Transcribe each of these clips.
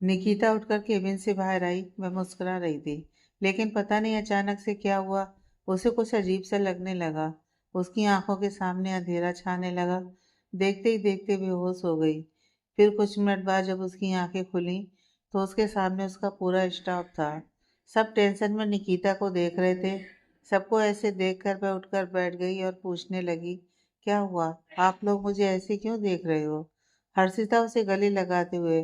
निकिता उठकर केबिन से बाहर आई। वह मुस्कुरा रही थी, लेकिन पता नहीं अचानक से क्या हुआ, उसे कुछ अजीब सा लगने लगा। उसकी आंखों के सामने अंधेरा छाने लगा। देखते ही देखते बेहोश हो गई। फिर कुछ मिनट बाद जब उसकी आंखें खुली तो उसके सामने उसका पूरा स्टाफ था। सब टेंशन में निकिता को देख रहे थे। सबको ऐसे देखकर वह उठकर बैठ गई और पूछने लगी, क्या हुआ? आप लोग मुझे ऐसे क्यों देख रहे हो? हर्षिता उसे गले लगाते हुए,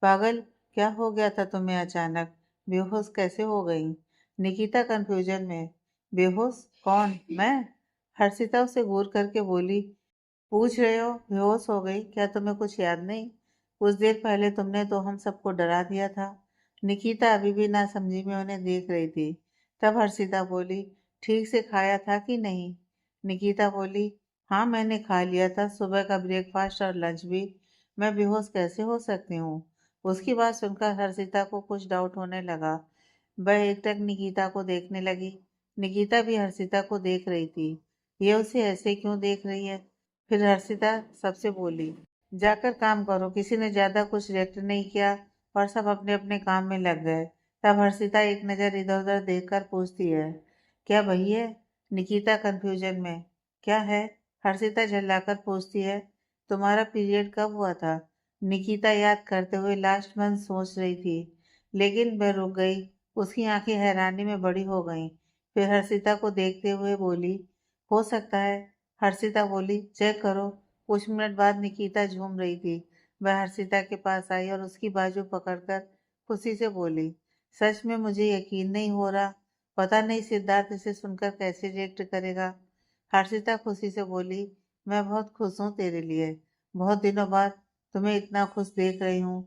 पागल, क्या हो गया था तुम्हें अचानक? बेहोश कैसे हो गई? निकिता कंफ्यूजन में, बेहोश? कौन, मैं? हर्षिता उसे घूर करके बोली, पूछ रहे हो बेहोश हो गई? क्या तुम्हें कुछ याद नहीं? कुछ देर पहले तुमने तो हम सबको डरा दिया था। निकिता अभी भी नासमझी में उन्हें देख रही थी। तब हर्षिता बोली, ठीक से खाया था कि नहीं? निकिता बोली, हाँ मैंने खा लिया था, सुबह का ब्रेकफास्ट और लंच भी। मैं बेहोश कैसे हो सकती हूँ? उसकी बात सुनकर हर्षिता को कुछ डाउट होने लगा। वह एकटक निकिता को देखने लगी। निकिता भी हर्षिता को देख रही थी। ये उसे ऐसे क्यों देख रही है? फिर हर्षिता सबसे बोली, जाकर काम करो। किसी ने ज्यादा कुछ रिएक्ट नहीं किया और सब अपने अपने काम में लग गए। तब हर्षिता एक नज़र इधर उधर देखकर पूछती है, क्या वही है? निकिता कंफ्यूजन में, क्या है? हर्षिता झल्लाकर पूछती है, तुम्हारा पीरियड कब हुआ था? निकिता याद करते हुए लास्ट मंथ सोच रही थी, लेकिन वह रुक गई। उसकी आंखें हैरानी में बड़ी हो गईं। फिर हर्षिता को देखते हुए बोली, हो सकता है। हर्षिता बोली, चेक करो। कुछ मिनट बाद निकिता झूम रही थी। वह हर्षिता के पास आई और उसकी बाजू पकड़कर खुशी से बोली, सच में मुझे यकीन नहीं हो रहा। पता नहीं सिद्धार्थ इसे सुनकर कैसे रिएक्ट करेगा। हर्षिता खुशी से बोली, मैं बहुत खुश हूँ तेरे लिए। बहुत दिनों बाद तुम्हें इतना खुश देख रही हूँ।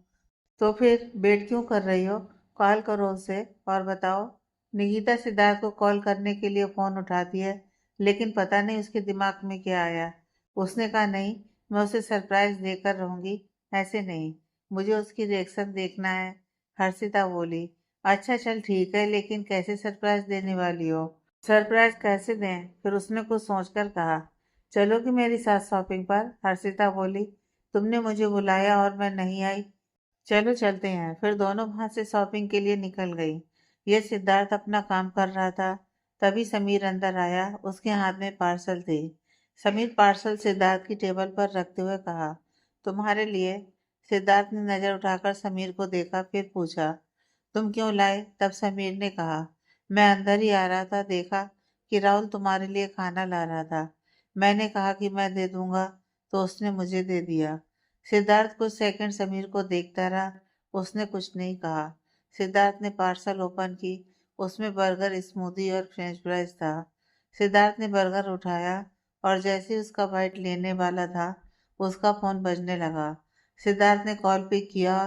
तो फिर वेट क्यों कर रही हो? कॉल करो उसे और बताओ। निकिता सिद्धार्थ को कॉल करने के लिए फोन उठाती है, लेकिन पता नहीं उसके दिमाग में क्या आया। उसने कहा, नहीं, मैं उसे सरप्राइज देकर रहूंगी। ऐसे नहीं, मुझे उसकी रिएक्शन देखना है। हर्षिता बोली, अच्छा चल ठीक है, लेकिन कैसे सरप्राइज देने वाली हो? सरप्राइज कैसे दें? फिर उसने कुछ सोचकर कहा, चलोगी मेरे साथ शॉपिंग पर? हर्षिता बोली, तुमने मुझे बुलाया और मैं नहीं आई। चलो चलते हैं। फिर दोनों वहां से शॉपिंग के लिए निकल गई। ये सिद्धार्थ अपना काम कर रहा था। तभी समीर अंदर आया। उसके हाथ में पार्सल थे। समीर पार्सल सिद्धार्थ की टेबल पर रखते हुए कहा, तुम्हारे लिए। सिद्धार्थ ने नजर उठाकर समीर को देखा, फिर पूछा, तुम क्यों लाए? तब समीर ने कहा, मैं अंदर ही आ रहा था, देखा कि राहुल तुम्हारे लिए खाना ला रहा था। मैंने कहा कि मैं दे दूंगा, तो उसने मुझे दे दिया। सिद्धार्थ कुछ सेकंड समीर को देखता रहा। उसने कुछ नहीं कहा। सिद्धार्थ ने पार्सल ओपन की। उसमें बर्गर, स्मूदी और फ्रेंच फ्राइज था। सिद्धार्थ ने बर्गर उठाया और जैसे ही उसका बाइट लेने वाला था, उसका फोन बजने लगा। सिद्धार्थ ने कॉल पिक किया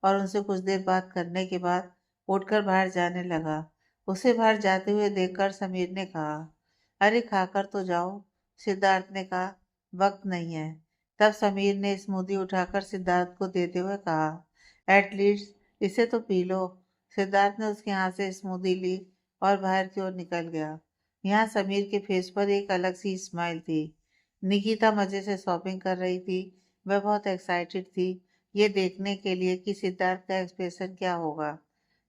और उनसे कुछ देर बात करने के बाद उठकर बाहर जाने लगा। उसे बाहर जाते हुए देखकर समीर ने कहा, अरे खाकर तो जाओ। सिद्धार्थ ने कहा, वक्त नहीं है। तब समीर ने स्मूदी उठाकर सिद्धार्थ को देते हुए कहा, एटलीस्ट इसे तो पी लो। सिद्धार्थ ने उसके हाथ से स्मूदी ली और बाहर की ओर निकल गया। यहाँ समीर के फेस पर एक अलग सी स्माइल थी। निकिता मजे से शॉपिंग कर रही थी। वह बहुत एक्साइटेड थी ये देखने के लिए कि सिद्धार्थ का एक्सप्रेशन क्या होगा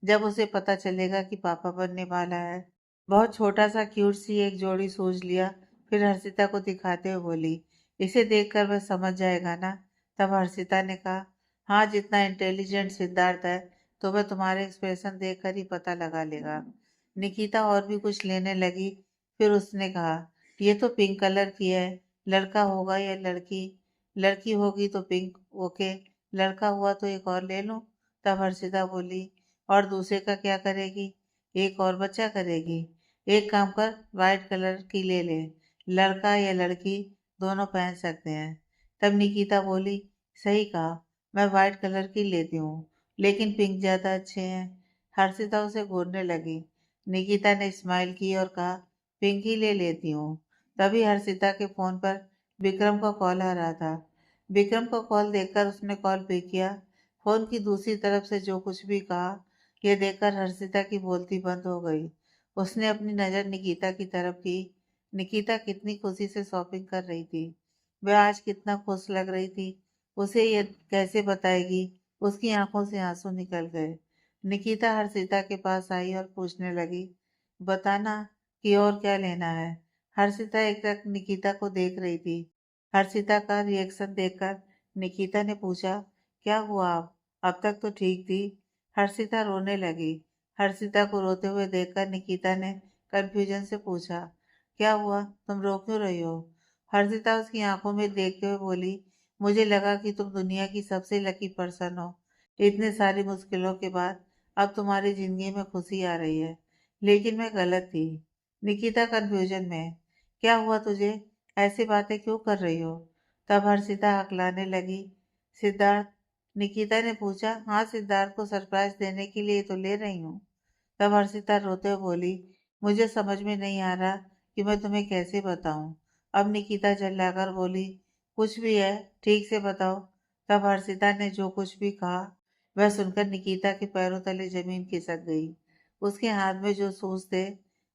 जब उसे पता चलेगा कि पापा बनने वाला है। बहुत छोटा सा क्यूट सी एक जोड़ी शूज लिया। फिर हर्षिता को दिखाते हुए बोली, इसे देखकर वह समझ जाएगा ना? तब हर्षिता ने कहा, हाँ, जितना इंटेलिजेंट सिद्धार्थ है तो वह तुम्हारे एक्सप्रेशन देखकर ही पता लगा लेगा। निकिता और भी कुछ लेने लगी। फिर उसने कहा, ये तो पिंक कलर की है। लड़का होगा या लड़की? लड़की होगी तो पिंक, ओके। लड़का हुआ तो एक और ले लूं? तब हर्षिता बोली, और दूसरे का क्या करेगी? एक और बच्चा करेगी। एक काम कर, वाइट कलर की ले ले। लड़का या लड़की दोनों पहन सकते हैं। तब निकिता बोली, सही कहा, मैं वाइट कलर की लेती हूँ, लेकिन पिंक ज्यादा अच्छे हैं। हर्षिता उसे घूरने लगी। निकिता ने स्माइल की और कहा, पिंक ही ले लेती हूँ। तभी हर्षिता के फोन पर विक्रम का कॉल आ रहा था। विक्रम का कॉल देखकर उसने कॉल पिक किया। फोन की दूसरी तरफ से जो कुछ भी कहा, यह देखकर हर्षिता की बोलती बंद हो गई। उसने अपनी नज़र निकिता की तरफ की। निकिता कितनी खुशी से शॉपिंग कर रही थी। वह आज कितना खुश लग रही थी। उसे ये कैसे बताएगी उसकी आंखों से आंसू निकल गए। निकिता हर्षिता के पास आई और पूछने लगी, बताना कि और क्या लेना है। हर्षिता एक टक निकिता को देख रही थी। हर्षिता का रिएक्शन देखकर निकिता ने पूछा, क्या हुआ? अब तक तो ठीक थी। हर्षिता रोने लगी। हर्षिता को रोते हुए देखकर निकिता ने कंफ्यूजन से पूछा, क्या हुआ, तुम रो क्यों रही हो? हर्षिता उसकी आंखों में देखते हुए बोली, मुझे लगा कि तुम दुनिया की सबसे लकी पर्सन हो। इतने सारी मुश्किलों के बाद अब तुम्हारी जिंदगी में खुशी आ रही है, लेकिन मैं गलत थी। निकिता कंफ्यूजन में, क्या हुआ तुझे? ऐसी बातें क्यों कर रही हो? तब हर्षिता हकलाने लगी, सिद्धार्थ। निकिता ने पूछा, हाँ, सिद्धार्थ को सरप्राइज देने के लिए तो ले रही हूँ। तब हर्षिता रोते हुए बोली, मुझे समझ में नहीं आ रहा कि मैं तुम्हें कैसे बताऊं। अब निकिता चिल्लाकर बोली, कुछ भी है, ठीक से बताओ। तब हर्षिता ने जो कुछ भी कहा वह सुनकर निकिता के पैरों तले जमीन खिसक गई। उसके हाथ में जो शूज थे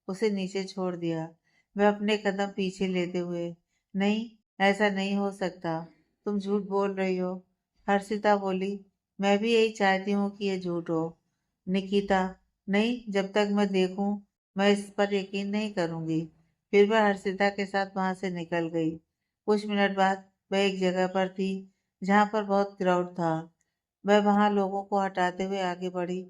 उसे नीचे छोड़ दिया। वह अपने कदम पीछे लेते हुए, नहीं, ऐसा नहीं हो सकता, तुम झूठ बोल रही हो। हर्षिता बोली, मैं भी यही चाहती हूँ कि ये झूठ हो। निकिता, नहीं, जब तक मैं देखूं मैं इस पर यकीन नहीं करूंगी। फिर वह हर्षिता के साथ वहां से निकल गई। कुछ मिनट बाद वह एक जगह पर थी जहां पर बहुत क्राउड था। वह वहां लोगों को हटाते हुए आगे बढ़ी।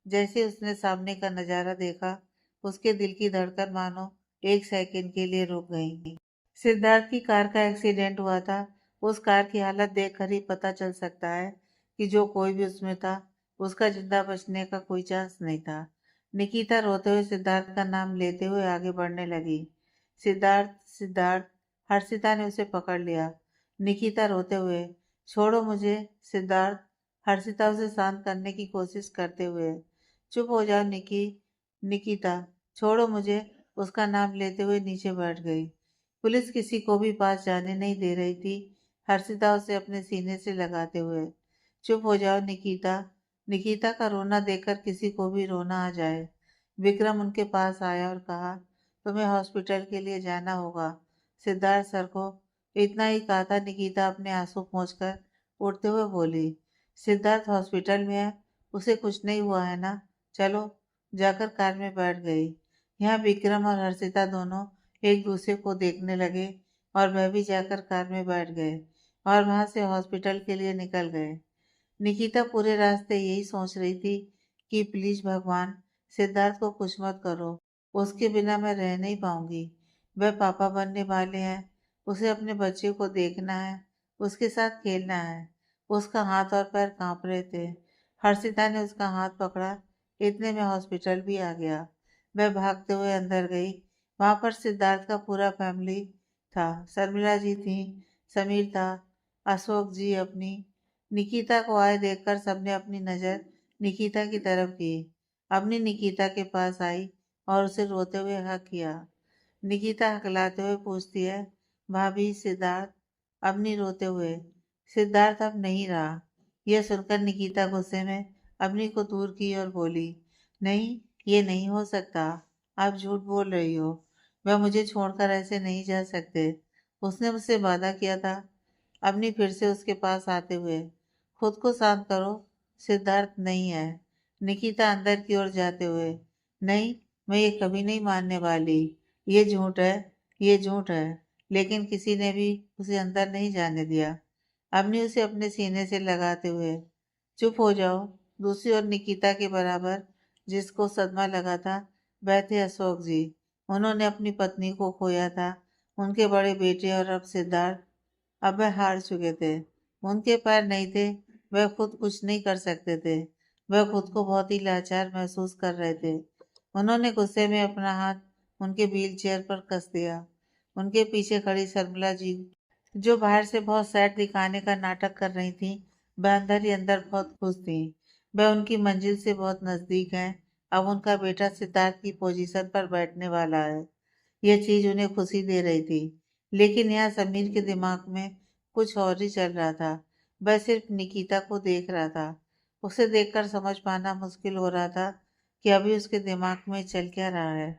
जैसे उसने सामने का नजारा देखा, उसके दिल की धड़कन मानो एक सेकंड के लिए रुक गई। सिद्धार्थ की कार का एक्सीडेंट हुआ था। उस कार की हालत देखकर ही पता चल सकता है कि जो कोई भी उसमें था उसका जिंदा बचने का कोई चांस नहीं था। निकिता रोते हुए सिद्धार्थ का नाम लेते हुए आगे बढ़ने लगी। सिद्धार्थ, सिद्धार्थ। हर्षिता ने उसे पकड़ लिया। निकिता रोते हुए, छोड़ो मुझे, सिद्धार्थ। हर्षिता उसे शांत करने की कोशिश करते हुए, चुप हो जाओ निकी। निकिता, छोड़ो मुझे, उसका नाम लेते हुए नीचे बैठ गई। पुलिस किसी को भी पास जाने नहीं दे रही थी। हर्षिता उसे अपने सीने से लगाते हुए, चुप हो जाओ निकिता। निकिता का रोना देखकर किसी को भी रोना आ जाए। विक्रम उनके पास आया और कहा, तुम्हें हॉस्पिटल के लिए जाना होगा। सिद्धार्थ सर को इतना ही कहा था, निकिता अपने आंसू पोंछकर उठते हुए बोली, सिद्धार्थ हॉस्पिटल में है, उसे कुछ नहीं हुआ है ना? चलो। जाकर कार में बैठ गई। यहाँ विक्रम और हर्षिता दोनों एक दूसरे को देखने लगे और वह भी जाकर कार में बैठ गए और वहां से हॉस्पिटल के लिए निकल गए। निकिता पूरे रास्ते यही सोच रही थी कि प्लीज भगवान, सिद्धार्थ को कुछ मत करो, उसके बिना मैं रह नहीं पाऊंगी। वह पापा बनने वाले हैं, उसे अपने बच्चे को देखना है, उसके साथ खेलना है। उसका हाथ और पैर कांप रहे थे। हर्षिता ने उसका हाथ पकड़ा। इतने में हॉस्पिटल भी आ गया। वह भागते हुए अंदर गई। वहां पर सिद्धार्थ का पूरा फैमिली था। शर्मिला जी थी, समीर था, अशोक जी अपनी। निकिता को आए देखकर सबने अपनी नजर निकिता की तरफ की। अपनी निकिता के पास आई और उसे रोते हुए हक किया। निकिता हकलाते हुए पूछती है, भाभी, सिद्धार्थ? अपनी रोते हुए, सिद्धार्थ अब नहीं रहा। यह सुनकर निकिता गुस्से में अपनी को दूर की और बोली, नहीं, ये नहीं हो सकता, आप झूठ बोल रही हो। वह मुझे छोड़कर ऐसे नहीं जा सकते। उसने मुझसे वादा किया था। अपनी फिर से उसके पास आते हुए, खुद को शांत करो, सिद्धार्थ नहीं है। निकिता अंदर की ओर जाते हुए, नहीं, मैं ये कभी नहीं मानने वाली। ये झूठ है, ये झूठ है। लेकिन किसी ने भी उसे अंदर नहीं जाने दिया। अपनी उसे अपने सीने से लगाते हुए, चुप हो जाओ। दूसरी ओर निकिता के बराबर जिसको सदमा लगा था वह थे अशोक जी। उन्होंने अपनी पत्नी को खोया था, उनके बड़े बेटे और अब सिद्धार्थ। अब वह हार चुके थे। उनके पैर नहीं थे, वह खुद कुछ नहीं कर सकते थे। वह खुद को बहुत ही लाचार महसूस कर रहे थे। उन्होंने गुस्से में अपना हाथ उनके व्हील चेयर पर कस दिया। उनके पीछे खड़ी शर्मिला जी, जो बाहर से बहुत सैड दिखाने का नाटक कर रही थी, वह अंदर ही अंदर बहुत खुश थी। वह उनकी मंजिल से बहुत नजदीक है। अब उनका बेटा सिद्धार्थ की पोजीशन पर बैठने वाला है। यह चीज उन्हें खुशी दे रही थी। लेकिन यहाँ समीर के दिमाग में कुछ और ही चल रहा था। वह सिर्फ निकिता को देख रहा था। उसे देखकर समझ पाना मुश्किल हो रहा था कि अभी उसके दिमाग में चल क्या रहा है।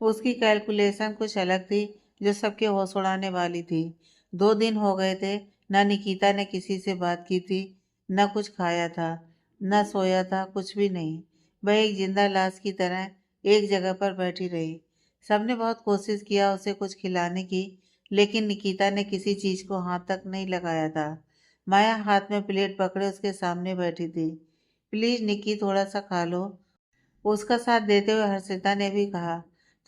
उसकी कैलकुलेशन कुछ अलग थी, जो सबके होश उड़ाने वाली थी। 2 दिन हो गए थे, ना निकिता ने किसी से बात की थी, न कुछ खाया था, न सोया था, कुछ भी नहीं। वह एक जिंदा लाश की तरह एक जगह पर बैठी रही। सबने बहुत कोशिश किया उसे कुछ खिलाने की, लेकिन निकिता ने किसी चीज को हाथ तक नहीं लगाया था। माया हाथ में प्लेट पकड़े उसके सामने बैठी थी। प्लीज निक्की, थोड़ा सा खा लो। उसका साथ देते हुए हर्षिता ने भी कहा,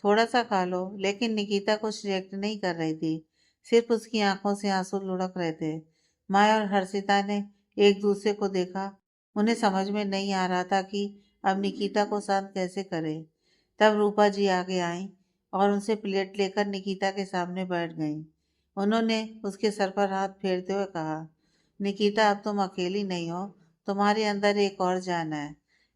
थोड़ा सा खा लो। लेकिन निकिता कुछ रिएक्ट नहीं कर रही थी। सिर्फ उसकी आंखों से आंसू लुढ़क रहे थे। माया और हर्षिता ने एक दूसरे को देखा। उन्हें समझ में नहीं आ रहा था कि अब निकिता को शांत कैसे करे। तब रूपा जी आगे आईं और उनसे प्लेट लेकर निकिता के सामने बैठ गईं। उन्होंने उसके सर पर हाथ फेरते हुए कहा, निकिता, अब तुम अकेली नहीं हो। तुम्हारे अंदर एक और जान है।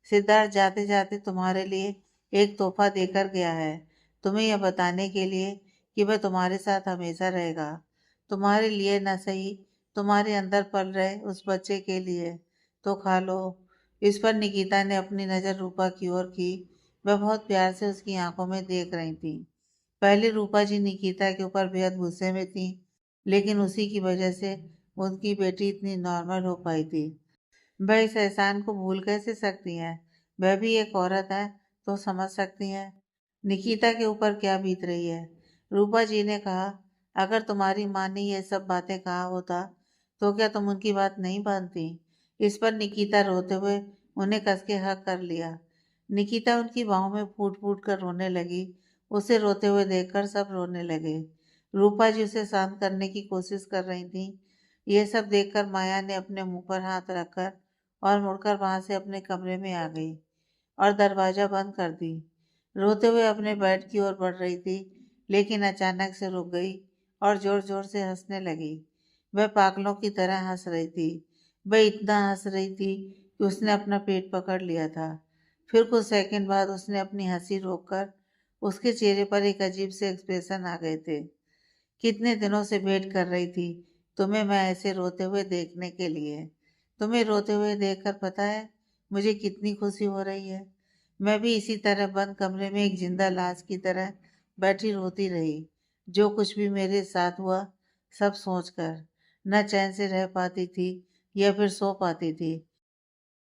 सिद्धार्थ जाते जाते तुम्हारे लिए एक तोहफा देकर गया है, तुम्हें यह बताने के लिए कि वह तुम्हारे साथ हमेशा रहेगा। तुम्हारे लिए न सही, तुम्हारे अंदर पल रहे उस बच्चे के लिए। तो खा लो। इस पर निकिता ने अपनी नज़र रूपा की ओर की। वह बहुत प्यार से उसकी आंखों में देख रही थी। पहले रूपा जी निकिता के ऊपर बेहद गुस्से में थी, लेकिन उसी की वजह से उनकी बेटी इतनी नॉर्मल हो पाई थी। वह इस एहसान को भूल कैसे सकती हैं? वह भी एक औरत है, तो समझ सकती हैं निकिता के ऊपर क्या बीत रही है। रूपा जी ने कहा, अगर तुम्हारी माँ ने ये सब बातें कहा होता तो क्या तुम उनकी बात नहीं मानती? इस पर निकिता रोते हुए उन्हें कस के हक कर लिया। निकिता उनकी बाहों में फूट फूट कर रोने लगी। उसे रोते हुए देखकर सब रोने लगे। रूपा जी उसे शांत करने की कोशिश कर रही थी। ये सब देखकर माया ने अपने मुंह पर हाथ रखकर और मुड़कर वहां से अपने कमरे में आ गई और दरवाजा बंद कर दी। रोते हुए अपने बेड की ओर बढ़ रही थी, लेकिन अचानक से रुक गई और जोर जोर से हंसने लगी। वह पागलों की तरह हंस रही थी। वह इतना हंस रही थी कि उसने अपना पेट पकड़ लिया था। फिर कुछ सेकंड बाद उसने अपनी हंसी रोककर उसके चेहरे पर एक अजीब से एक्सप्रेशन आ गए थे। कितने दिनों से वेट कर रही थी तुम्हें मैं ऐसे रोते हुए देखने के लिए। तुम्हें रोते हुए देखकर पता है मुझे कितनी खुशी हो रही है। मैं भी इसी तरह बंद कमरे में एक जिंदा लाश की तरह बैठी रोती रही। जो कुछ भी मेरे साथ हुआ सब सोचकर न चैन से रह पाती थी या फिर सो पाती थी।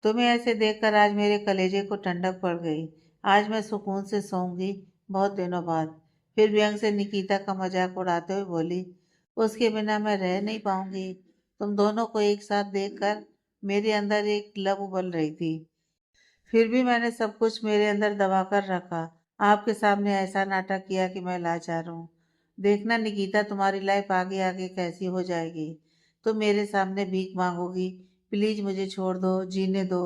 तुम्हें ऐसे देखकर आज मेरे कलेजे को ठंडक पड़ गई। आज मैं सुकून से सोऊंगी, बहुत दिनों बाद। फिर व्यंग से निकिता का मजाक उड़ाते हुए बोली, उसके बिना मैं रह नहीं पाऊंगी। तुम दोनों को एक साथ देखकर मेरे अंदर एक लव उबल रही थी। फिर भी मैंने सब कुछ मेरे अंदर दबा कर रखा। आपके सामने ऐसा नाटक किया कि मैं लाचार हूँ। देखना निकिता, तुम्हारी लाइफ आगे आगे कैसी हो जाएगी। तुम मेरे सामने भीख मांगोगी, प्लीज मुझे छोड़ दो, जीने दो।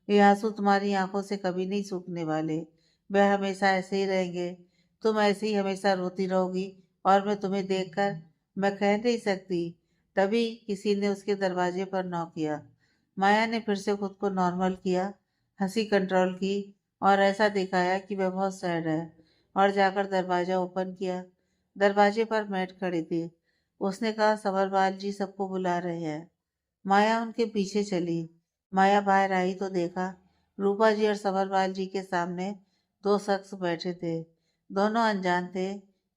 ये आंसू तुम्हारी आंखों से कभी नहीं सूखने वाले। वह हमेशा ऐसे ही रहेंगे। तुम ऐसे ही हमेशा रोती रहोगी और मैं तुम्हें देखकर मैं कह नहीं सकती। तभी किसी ने उसके दरवाजे पर नॉक किया। माया ने फिर से खुद को नॉर्मल किया, हंसी कंट्रोल की और ऐसा दिखाया कि वह बहुत सैड है, और जाकर दरवाजा ओपन किया। दरवाजे पर मैट खड़ी थी। उसने कहा, सवरवाल जी सबको बुला रहे हैं। माया उनके पीछे चली। माया बाहर आई तो देखा रूपा जी और सवरवाल जी के सामने दो शख्स बैठे थे। दोनों अनजान थे।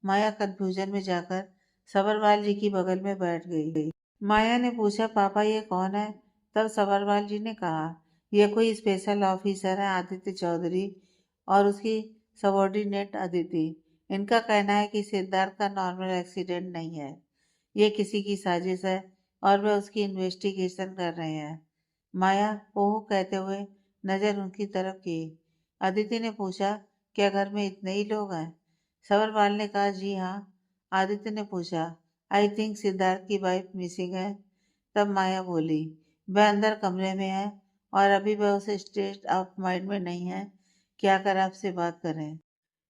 माया कंफ्यूजन में जाकर सवरवाल जी की बगल में बैठ गई। माया ने पूछा, पापा ये कौन है? तब सवरवाल जी ने कहा, यह कोई स्पेशल ऑफिसर है, आदित्य चौधरी, और उसकी सबॉर्डिनेट अदिति। इनका कहना है कि सिद्धार्थ का नॉर्मल एक्सीडेंट नहीं है, ये किसी की साजिश है और वे उसकी इन्वेस्टिगेशन कर रहे हैं। माया ओह कहते हुए नजर उनकी तरफ की। अदिति ने पूछा, क्या घर में इतने ही लोग हैं? सवरवाल ने कहा, जी हाँ। आदित्य ने पूछा, आई थिंक सिद्धार्थ की वाइफ मिसिंग है। तब माया बोली, वह अंदर कमरे में है और अभी वह उस स्टेट ऑफ माइंड में नहीं है कि आकर आपसे बात करें।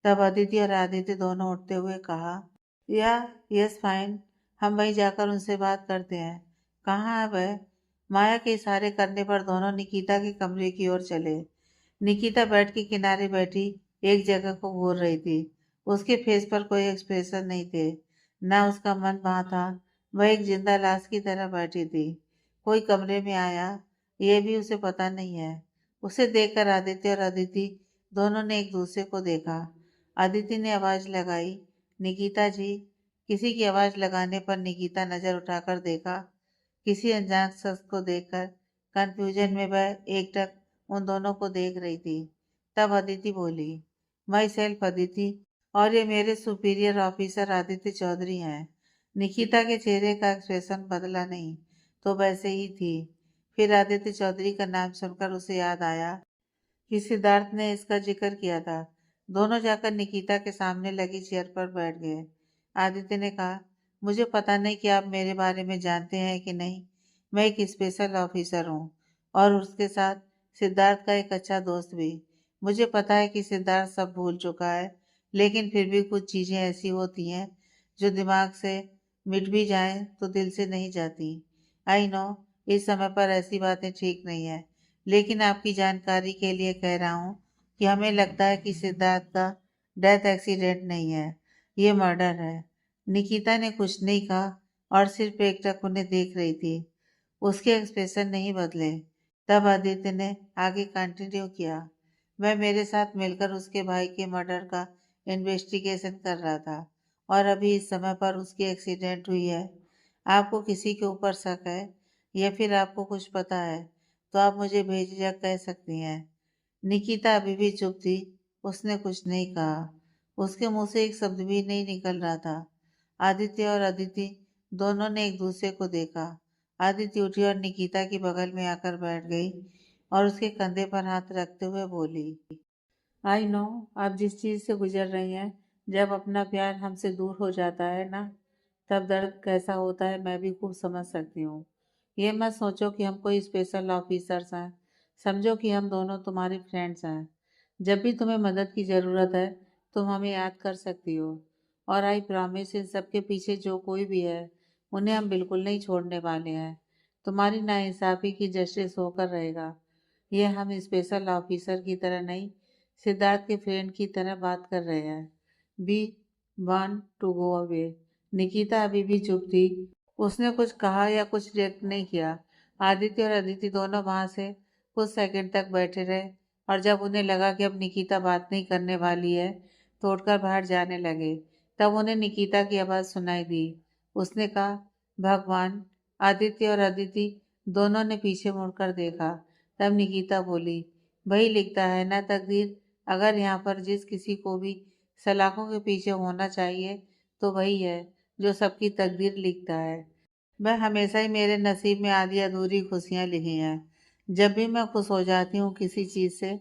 तब अदिति और आदित्य दोनों उठते हुए कहा, या यस फाइन, हम वहीं जाकर उनसे बात करते हैं। कहाँ है वह? माया के इशारे करने पर दोनों निकिता के कमरे की ओर चले। निकिता बेड के किनारे बैठी एक जगह को घूर रही थी। उसके फेस पर कोई एक्सप्रेशन नहीं थे, ना उसका मन वहां था। वह एक जिंदा लाश की तरह बैठी थी। कोई कमरे में आया, ये भी उसे पता नहीं है। उसे देखकर आदित्य और अदिति दोनों ने एक दूसरे को देखा। अदिति ने आवाज लगाई, निकिता जी। किसी की आवाज लगाने पर निकिता नजर उठाकर देखा। किसी अनजान शख्स को देखकर कंफ्यूजन में वह एकटक उन दोनों को देख रही थी। तब अदिति बोली, माई सेल्फ अदिति, और ये मेरे सुपीरियर ऑफिसर आदित्य चौधरी हैं। निकिता के चेहरे का एक्सप्रेशन बदला नहीं, तो वैसे ही थी। फिर आदित्य चौधरी का नाम सुनकर उसे याद आया कि सिद्धार्थ ने इसका जिक्र किया था। दोनों जाकर निकिता के सामने लगी चेयर पर बैठ गए। आदित्य ने कहा, मुझे पता नहीं कि आप मेरे बारे में जानते हैं कि नहीं। मैं एक स्पेशल ऑफिसर हूँ और उसके साथ सिद्धार्थ का एक अच्छा दोस्त भी। मुझे पता है कि सिद्धार्थ सब भूल चुका है, लेकिन फिर भी कुछ चीज़ें ऐसी होती हैं जो दिमाग से मिट भी जाएं तो दिल से नहीं जाती। आई नो इस समय पर ऐसी बातें ठीक नहीं है, लेकिन आपकी जानकारी के लिए कह रहा हूँ कि हमें लगता है कि सिद्धार्थ का डेथ एक्सीडेंट नहीं है, ये मर्डर है। निकिता ने कुछ नहीं कहा और सिर्फ एकटक उन्हें देख रही थी। उसके एक्सप्रेशन नहीं बदले। तब आदित्य ने आगे कंटिन्यू किया, मैं मेरे साथ मिलकर उसके भाई के मर्डर का इन्वेस्टिगेशन कर रहा था और अभी इस समय पर उसकी एक्सीडेंट हुई है। आपको किसी के ऊपर शक है या फिर आपको कुछ पता है तो आप मुझे बेझिझक कह सकती हैं। निकिता अभी भी चुप थी। उसने कुछ नहीं कहा। उसके मुंह से एक शब्द भी नहीं निकल रहा था। आदित्य और अदिति दोनों ने एक दूसरे को देखा। आदित्य उठी और निकिता की बगल में आकर बैठ गई और उसके कंधे पर हाथ रखते हुए बोली, आई नो आप जिस चीज़ से गुजर रही हैं। जब अपना प्यार हमसे दूर हो जाता है ना, तब दर्द कैसा होता है मैं भी खूब समझ सकती हूँ। ये मत सोचो कि हम कोई स्पेशल ऑफिसर्स हैं। समझो कि हम दोनों तुम्हारे फ्रेंड्स हैं। जब भी तुम्हें मदद की ज़रूरत है तुम हमें याद कर सकती हो। और आई प्रॉमिस इन सबके पीछे जो कोई भी है उन्हें हम बिल्कुल नहीं छोड़ने वाले हैं। तुम्हारी नाइंसाफ़ी की जस्टिस होकर रहेगा। ये हम स्पेशल ऑफिसर की तरह नहीं, सिद्धार्थ के फ्रेंड की तरह बात कर रहे हैं। Be one to go away. Nikita अभी भी चुप थी। उसने कुछ कहा या कुछ रिएक्ट नहीं किया। आदित्य और अदिति दोनों वहां से कुछ सेकंड तक बैठे रहे और जब उन्हें लगा कि अब निकिता बात नहीं करने वाली है तो उठकर बाहर जाने लगे। तब उन्हें निकिता की आवाज़ सुनाई दी। उसने कहा, भगवान। आदित्य और अदिति दोनों ने पीछे मुड़कर देखा। तब निकिता बोली, वही लिखता है ना तकदीर। अगर यहाँ पर जिस किसी को भी सलाखों के पीछे होना चाहिए तो वही है जो सबकी तकदीर लिखता है। वह हमेशा ही मेरे नसीब में आधी अधूरी खुशियाँ लिखी हैं। जब भी मैं खुश हो जाती हूँ किसी चीज़ से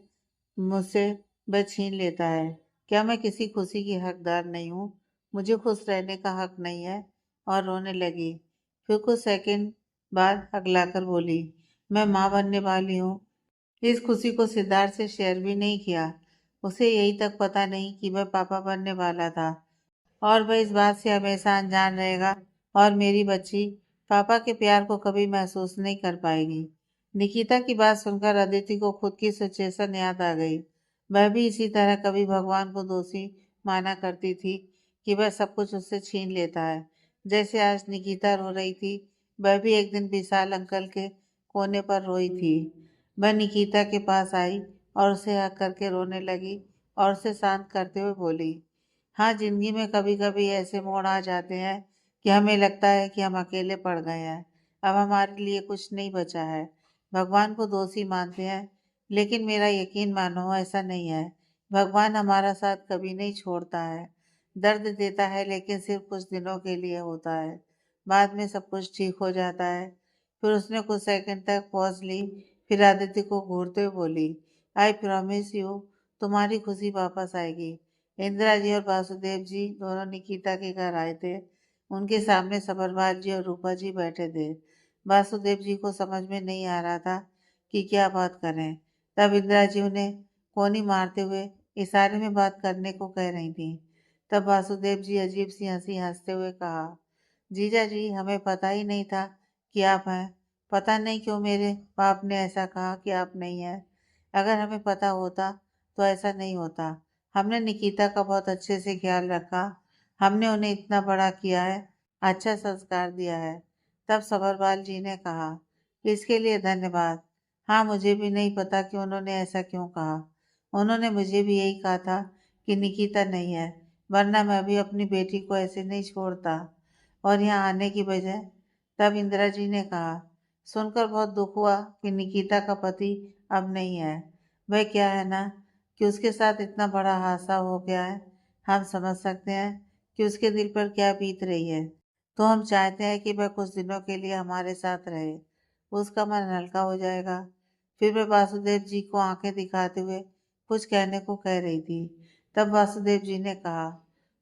मुझसे वह छीन लेता है। क्या मैं किसी खुशी की हकदार नहीं हूँ? मुझे खुश रहने का हक नहीं है। और रोने लगी। फिर कुछ सेकंड बाद अगलाकर बोली, मैं माँ बनने वाली हूँ। इस खुशी को सिद्धार्थ से शेयर भी नहीं किया। उसे यही तक पता नहीं कि वह पापा बनने वाला था और वह इस बात से हमेशा अनजान रहेगा और मेरी बच्ची पापा के प्यार को कभी महसूस नहीं कर पाएगी। निकिता की बात सुनकर अदिति को खुद की सिचुएशन याद आ गई। वह भी इसी तरह कभी भगवान को दोषी माना करती थी कि वह सब कुछ उससे छीन लेता है। जैसे आज निकिता रो रही थी, वह भी एक दिन विशाल अंकल के कोने पर रोई थी। वह निकिता के पास आई और उसे हक करके रोने लगी और उसे शांत करते हुए बोली, हाँ, जिंदगी में कभी कभी ऐसे मोड़ आ जाते हैं कि हमें लगता है कि हम अकेले पड़ गए हैं। अब हमारे लिए कुछ नहीं बचा है। भगवान को दोषी मानते हैं, लेकिन मेरा यकीन मानो ऐसा नहीं है। भगवान हमारा साथ कभी नहीं छोड़ता है। दर्द देता है लेकिन सिर्फ कुछ दिनों के लिए होता है। बाद में सब कुछ ठीक हो जाता है। फिर उसने कुछ सेकंड तक पॉज ली। फिर आदित्य को घूरते हुए बोली, आई प्रॉमिस यू तुम्हारी खुशी वापस आएगी। इंदिरा जी और वासुदेव जी दोनों निकिता के घर आए थे। उनके सामने सबरवाल जी और रूपा जी बैठे थे। वासुदेव जी को समझ में नहीं आ रहा था कि क्या बात करें। तब इंदिरा जी उन्हें कोनी मारते हुए इशारे में बात करने को कह रही थी। तब वासुदेव जी अजीब सी हंसी हंसते हुए कहा, जीजा जी हमें पता ही नहीं था कि आप हैं। पता नहीं क्यों मेरे बाप ने ऐसा कहा कि आप नहीं हैं। अगर हमें पता होता तो ऐसा नहीं होता। हमने निकिता का बहुत अच्छे से ख्याल रखा। हमने उन्हें इतना बड़ा किया है, अच्छा संस्कार दिया है। तब सबरवाल जी ने कहा, इसके लिए धन्यवाद। हाँ, मुझे भी नहीं पता कि उन्होंने ऐसा क्यों कहा। उन्होंने मुझे भी यही कहा था कि निकिता नहीं है, वरना मैं भी अपनी बेटी को ऐसे नहीं छोड़ता। और यहाँ आने की बजाय। तब इंदिरा जी ने कहा, सुनकर बहुत दुख हुआ कि निकिता का पति अब नहीं है। वह क्या है ना कि उसके साथ इतना बड़ा हादसा हो गया है। हम समझ सकते हैं कि उसके दिल पर क्या बीत रही है। तो हम चाहते हैं कि वह कुछ दिनों के लिए हमारे साथ रहे। उसका मन हल्का हो जाएगा। फिर वह वासुदेव जी को आंखें दिखाते हुए कुछ कहने को कह रही थी। तब वासुदेव जी ने कहा,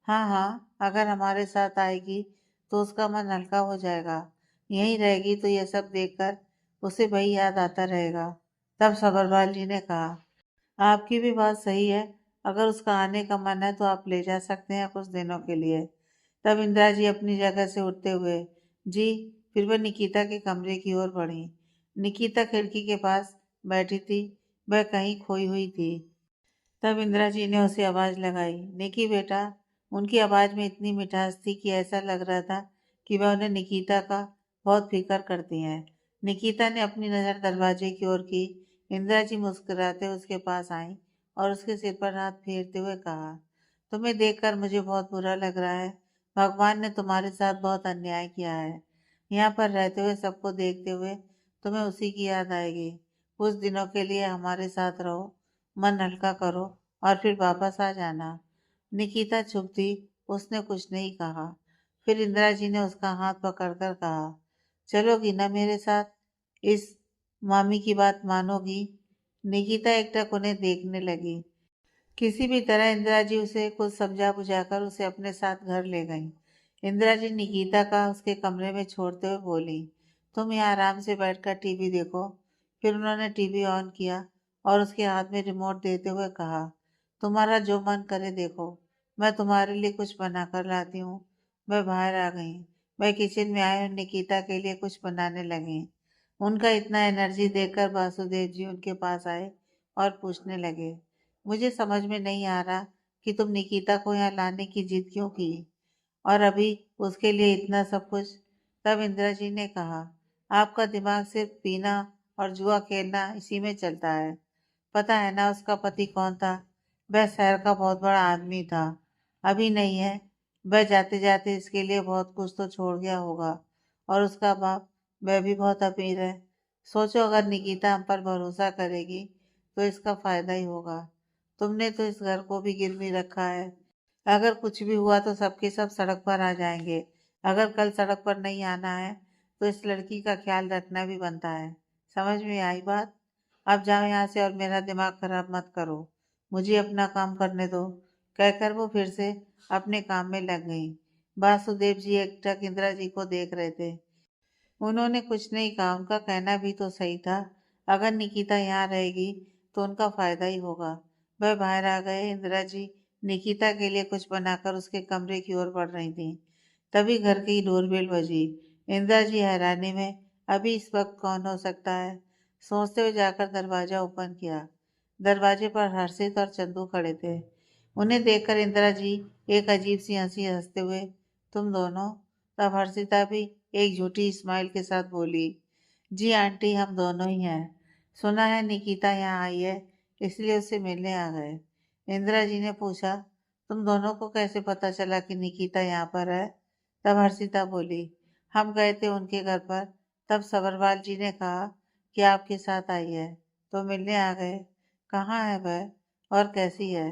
हाँ हाँ, अगर हमारे साथ आएगी तो उसका मन हल्का हो जाएगा। यहीं रहेगी तो यह सब देखकर उसे वही याद आता रहेगा। तब सबरवाल जी ने कहा, आपकी भी बात सही है। अगर उसका आने का मन है तो आप ले जा सकते हैं कुछ दिनों के लिए। तब इंदिरा जी अपनी जगह से उठते हुए, जी। फिर वह निकिता के कमरे की ओर बढ़ी। निकिता खिड़की के पास बैठी थी। वह कहीं खोई हुई थी। तब इंदिरा जी ने उसे आवाज लगाई, निकी बेटा। उनकी आवाज में इतनी मिठास थी कि ऐसा लग रहा था कि वह उन्हें निकिता का बहुत फिक्र करती हैं। निकिता ने अपनी नजर दरवाजे की ओर की। इंदिरा जी मुस्कुराते उसके पास आईं और उसके सिर पर हाथ फेरते हुए कहा, तुम्हें देखकर मुझे बहुत बुरा लग रहा है। भगवान ने तुम्हारे साथ बहुत अन्याय किया है। यहाँ पर रहते हुए सबको देखते हुए तुम्हें उसी की याद आएगी। कुछ दिनों के लिए हमारे साथ रहो, मन हल्का करो और फिर वापस आ जाना। निकिता चुप थी। उसने कुछ नहीं कहा। फिर इंदिरा जी ने उसका हाथ पकड़कर कहा, चलोगी ना मेरे साथ? इस मामी की बात मानोगी? निकिता एकटक उन्हें देखने लगी। किसी भी तरह इंदिरा जी उसे कुछ समझा बुझाकर उसे अपने साथ घर ले गईं। इंदिरा जी निकिता का उसके कमरे में छोड़ते हुए बोली, तुम यहाँ आराम से बैठकर टीवी देखो। फिर उन्होंने टीवी ऑन किया और उसके हाथ में रिमोट देते हुए कहा, तुम्हारा जो मन करे देखो। मैं तुम्हारे लिए कुछ बना कर लाती हूँ। वह बाहर आ गई। वह किचन में आए और निकिता के लिए कुछ बनाने लगी। उनका इतना एनर्जी देखकर वासुदेव जी उनके पास आए और पूछने लगे, मुझे समझ में नहीं आ रहा कि तुम निकिता को यहाँ लाने की जिद क्यों की और अभी उसके लिए इतना सब कुछ। तब इंदिरा जी ने कहा, आपका दिमाग सिर्फ पीना और जुआ खेलना इसी में चलता है। पता है ना उसका पति कौन था? वह शहर का बहुत बड़ा आदमी था। अभी नहीं है। वह जाते जाते इसके लिए बहुत कुछ तो छोड़ गया होगा। और उसका बाप, वह भी बहुत अमीर है। सोचो अगर निकिता हम पर भरोसा करेगी तो इसका फायदा ही होगा। तुमने तो इस घर को भी गिरवी रखा है। अगर कुछ भी हुआ तो सबके सब सड़क पर आ जाएंगे। अगर कल सड़क पर नहीं आना है तो इस लड़की का ख्याल रखना भी बनता है। समझ में आई बात? अब जाओ यहाँ से और मेरा दिमाग खराब मत करो। मुझे अपना काम करने दो। कहकर वो फिर से अपने काम में लग गई। वासुदेव जी एकटक इंदिरा जी को देख रहे थे। उन्होंने कुछ नहीं कहा। उनका कहना भी तो सही था। अगर निकिता यहाँ रहेगी तो उनका फायदा ही होगा। वह बाहर आ गए। इंदिरा जी निकिता के लिए कुछ बनाकर उसके कमरे की ओर बढ़ रही थी। तभी घर की डोरबेल बजी। इंदिरा जी हैरानी में, अभी इस वक्त कौन हो सकता है, सोचते हुए जाकर दरवाजा ओपन किया। दरवाजे पर हर्षित और चंदू खड़े थे। उन्हें देखकर इंदिरा जी एक अजीब सी हंसी हंसते हुए, तुम दोनों? तब हर्षिता भी एक झूठी स्माइल के साथ बोली, जी आंटी, हम दोनों ही हैं। सुना है निकिता यहाँ आई है, इसलिए उसे मिलने आ गए। इंदिरा जी ने पूछा, तुम दोनों को कैसे पता चला कि निकिता यहाँ पर है? तब हर्षिता बोली, हम गए थे उनके घर पर। तब सबरवाल जी ने कहा कि आपके साथ आई है तो मिलने आ गए। कहाँ है वह और कैसी है?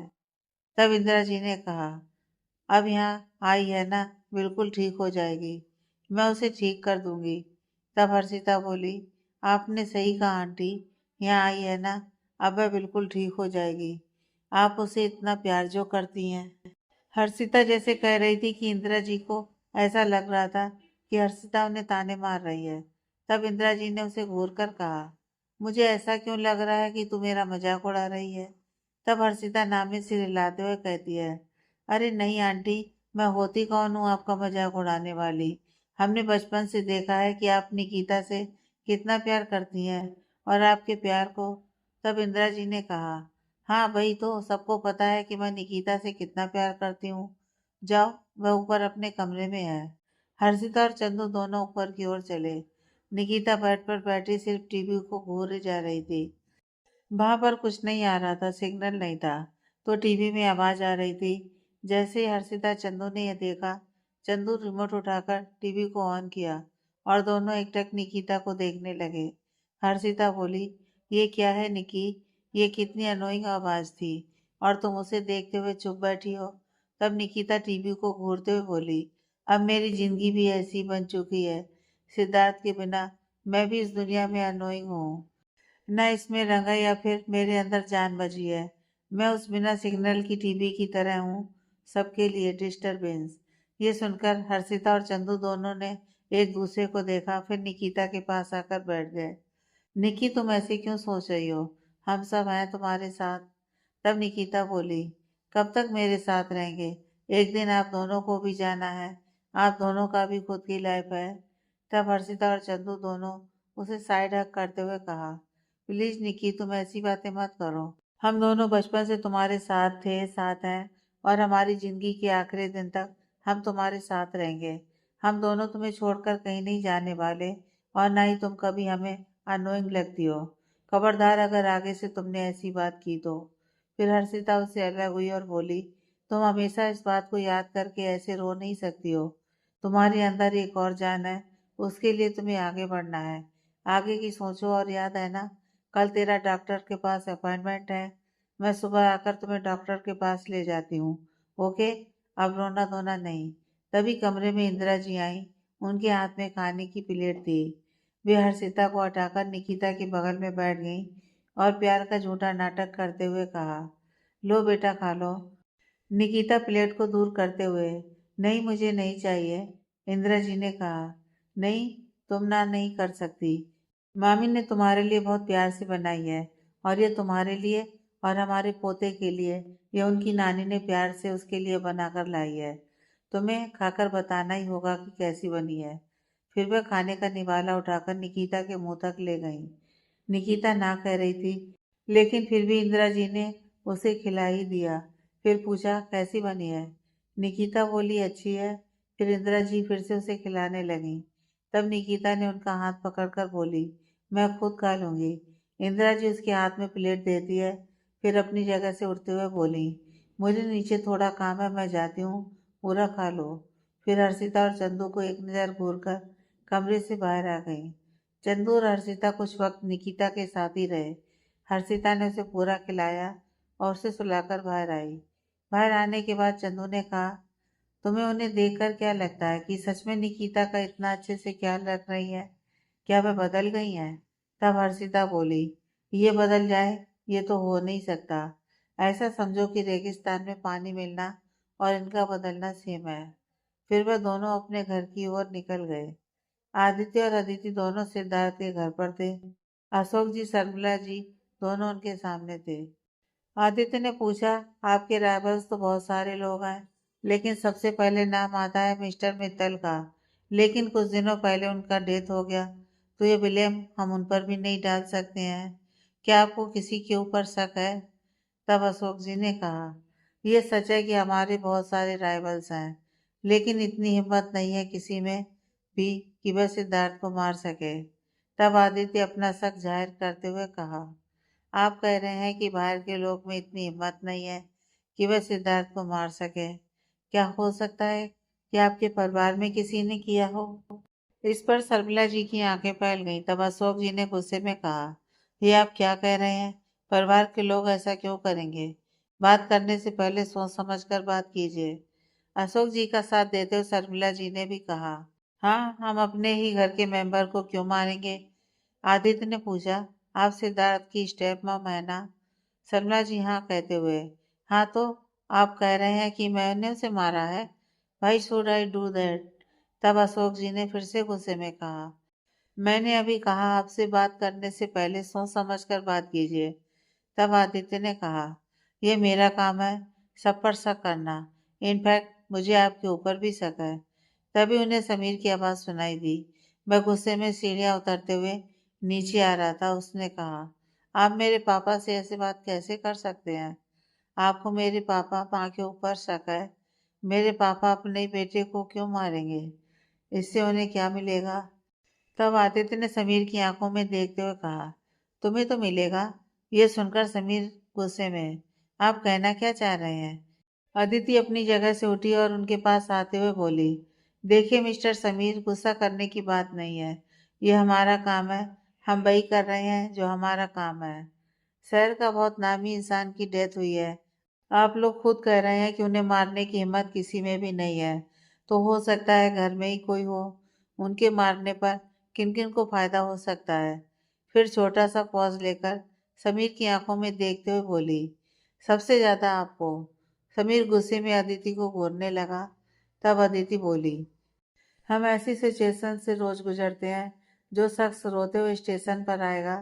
तब इंदिरा जी ने कहा, अब यहाँ आई है ना, बिल्कुल ठीक हो जाएगी। मैं उसे ठीक कर दूंगी। तब हर्षिता बोली, आपने सही कहा आंटी, यहाँ आई है ना, अब वह बिल्कुल ठीक हो जाएगी। आप उसे इतना प्यार जो करती हैं। हर्षिता जैसे कह रही थी कि इंदिरा जी को ऐसा लग रहा था कि हर्षिता उन्हें ताने मार रही है। तब इंदिरा जी ने उसे घूर कर कहा, मुझे ऐसा क्यों लग रहा है कि तू मेरा मजाक उड़ा रही है? तब हर्षिता नामी सिर हिलाते हुए कहती है, अरे नहीं आंटी, मैं होती कौन हूँ आपका मजाक उड़ाने वाली। हमने बचपन से देखा है कि आप निकिता से कितना प्यार करती हैं और आपके प्यार को। तब इंदिरा जी ने कहा, हाँ वही तो, सबको पता है कि मैं निकिता से कितना प्यार करती हूँ। जाओ, वह ऊपर अपने कमरे में है। हर्षिता और चंदू दोनों ऊपर की ओर चले। निकिता बेड पर बैठी सिर्फ टीवी को घूरे जा रही थी। वहां पर कुछ नहीं आ रहा था, सिग्नल नहीं था। तो टीवी में आवाज आ रही थी। जैसे ही हर्षिता चंदू ने यह देखा, चंदू रिमोट उठाकर टीवी को ऑन किया और दोनों एकटक निकिता को देखने लगे। हर्षिता बोली, ये क्या है निकी? ये कितनी अनोइंग आवाज थी, और तुम उसे देखते हुए चुप बैठी हो। तब निकिता टीवी को घूरते हुए बोली, अब मेरी जिंदगी भी ऐसी बन चुकी है। सिद्धार्थ के बिना मैं भी इस दुनिया में अनोइंग हूँ। न इसमें रंगा या फिर मेरे अंदर जान बची है। मैं उस बिना सिग्नल की टीवी की तरह हूँ, सबके लिए डिस्टरबेंस। ये सुनकर हर्षिता और चंदू दोनों ने एक दूसरे को देखा, फिर निकिता के पास आकर बैठ गए। निकी, तुम ऐसे क्यों सोच रही हो? हम सब हैं तुम्हारे साथ। तब निकिता बोली, कब तक मेरे साथ रहेंगे? एक दिन आप दोनों को भी जाना है। आप दोनों का भी खुद की लाइफ है। तब हर्षिता और चंदू दोनों उसे साइड हक करते हुए कहा, प्लीज निकी, तुम ऐसी बातें मत करो। हम दोनों बचपन से तुम्हारे साथ थे, साथ हैं, और हमारी जिंदगी के आखिरी दिन तक हम तुम्हारे साथ रहेंगे। हम दोनों तुम्हें छोड़कर कहीं नहीं जाने वाले, और ना ही तुम कभी हमें अनोइंग लगती हो। खबरदार अगर आगे से तुमने ऐसी बात की तो। फिर हर्षिता उससे अलग हुई और बोली, तुम हमेशा इस बात को याद करके ऐसे रो नहीं सकती हो। तुम्हारे अंदर एक और जान है, उसके लिए तुम्हें आगे बढ़ना है। आगे की सोचो, और याद है ना, कल तेरा डॉक्टर के पास अपॉइंटमेंट है। मैं सुबह आकर तुम्हें डॉक्टर के पास ले जाती हूँ। ओके? अब रोना धोना नहीं। तभी कमरे में इंदिरा जी आई। उनके हाथ में खाने की प्लेट थी। वे हर्षिता को हटाकर निकिता के बगल में बैठ गईं और प्यार का झूठा नाटक करते हुए कहा, लो बेटा खा लो। निकिता प्लेट को दूर करते हुए, नहीं मुझे नहीं चाहिए। इंदिरा जी ने कहा, नहीं, तुम ना नहीं कर सकती। मामी ने तुम्हारे लिए बहुत प्यार से बनाई है, और ये तुम्हारे लिए और हमारे पोते के लिए। ये उनकी नानी ने प्यार से उसके लिए बनाकर लाई है। तुम्हें खाकर बताना ही होगा कि कैसी बनी है। फिर वह खाने का निवाला उठाकर निकिता के मुंह तक ले गई। निकिता ना कह रही थी, लेकिन फिर भी इंदिरा जी ने उसे खिला ही दिया। फिर पूछा, कैसी बनी है? निकिता बोली, अच्छी है। फिर इंदिरा जी फिर से उसे खिलाने लगी। तब निकिता ने उनका हाथ पकड़कर बोली, मैं खुद खा लूंगी। इंदिरा जी उसके हाथ में प्लेट देती है, फिर अपनी जगह से उठते हुए बोली, मुझे नीचे थोड़ा काम है, मैं जाती हूँ, पूरा खा लो। फिर हर्षिता और चंदू को एक नज़र घूरकर कमरे से बाहर आ गई। चंदू और हर्षिता कुछ वक्त निकिता के साथ ही रहे। हर्षिता ने उसे पूरा खिलाया और उसे सुलाकर बाहर आई। बाहर आने के बाद चंदू ने कहा, तुम्हें उन्हें देखकर क्या लगता है कि सच में निकिता का इतना अच्छे से ख्याल रख रही है? क्या वह बदल गई हैं? तब हर्षिता बोली, ये बदल जाए, ये तो हो नहीं सकता। ऐसा समझो कि रेगिस्तान में पानी मिलना और इनका बदलना सेम है। फिर वह दोनों अपने घर की ओर निकल गए। आदित्य और अदिति दोनों सिद्धार्थ के घर पर थे। अशोक जी, सरमिला जी दोनों उनके सामने थे। आदित्य ने पूछा, आपके राइवल्स तो बहुत सारे लोग हैं, लेकिन सबसे पहले नाम आता है मिस्टर मित्तल का। लेकिन कुछ दिनों पहले उनका डेथ हो गया, तो ये ब्लेम हम उन पर भी नहीं डाल सकते हैं। क्या आपको किसी के ऊपर शक है? तब अशोक जी ने कहा, यह सच है कि हमारे बहुत सारे राइवल्स हैं, लेकिन इतनी हिम्मत नहीं है किसी में भी कि वह सिद्धार्थ को मार सके। तब आदित्य अपना शक जाहिर करते हुए कहा, आप कह रहे हैं कि बाहर के लोग में इतनी हिम्मत नहीं है कि वह सिद्धार्थ को मार सके? क्या हो सकता है कि आपके परिवार में किसी ने किया हो? इस पर शर्मिला जी की आंखें फैल गईं। तब अशोक जी ने गुस्से में कहा, ये आप क्या कह रहे हैं? परिवार के लोग ऐसा क्यों करेंगे? बात करने से पहले सोच समझ कर बात कीजिए। अशोक जी का साथ देते हुए शर्मिला जी ने भी कहा, हाँ, हम अपने ही घर के मेंबर को क्यों मारेंगे? आदित्य ने पूछा, आप सिद्धार्थ की स्टेप मॉम है ना? शर्मिला जी हाँ कहते हुए, हाँ तो आप कह रहे हैं कि मैंने उसे मारा है? भाई शुड आई डू दैट? तब अशोक जी ने फिर से गुस्से में कहा, मैंने अभी कहा आपसे बात करने से पहले सोच समझ कर बात कीजिए। तब आदित्य ने कहा, यह मेरा काम है सब पर शक करना। इनफैक्ट मुझे आपके ऊपर भी शक है। तभी उन्हें समीर की आवाज़ सुनाई दी। वह गुस्से में सीढ़ियाँ उतरते हुए नीचे आ रहा था। उसने कहा, आप मेरे पापा से ऐसे बात कैसे कर सकते हैं? आपको मेरे पापा माँ के ऊपर शक है? मेरे पापा अपने बेटे को क्यों मारेंगे? इससे उन्हें क्या मिलेगा? तब आदित्य ने समीर की आंखों में देखते हुए कहा, तुम्हें तो मिलेगा। यह सुनकर समीर गुस्से में, आप कहना क्या चाह रहे हैं? अदिति अपनी जगह से उठी और उनके पास आते हुए बोली, देखिए मिस्टर समीर, गुस्सा करने की बात नहीं है। ये हमारा काम है। हम वही कर रहे हैं जो हमारा काम है। शहर का बहुत नामी इंसान की डेथ हुई है। आप लोग खुद कह रहे हैं कि उन्हें मारने की हिम्मत किसी में भी नहीं है। तो हो सकता है घर में ही कोई हो। उनके मारने पर किन किन को फायदा हो सकता है। फिर छोटा सा पॉज लेकर समीर की आंखों में देखते हुए बोली, सबसे ज्यादा आपको। समीर गुस्से में अदिति को घूरने लगा। तब अदिति बोली, हम ऐसी सिचुएशन से रोज गुजरते हैं। जो शख्स रोते हुए स्टेशन पर आएगा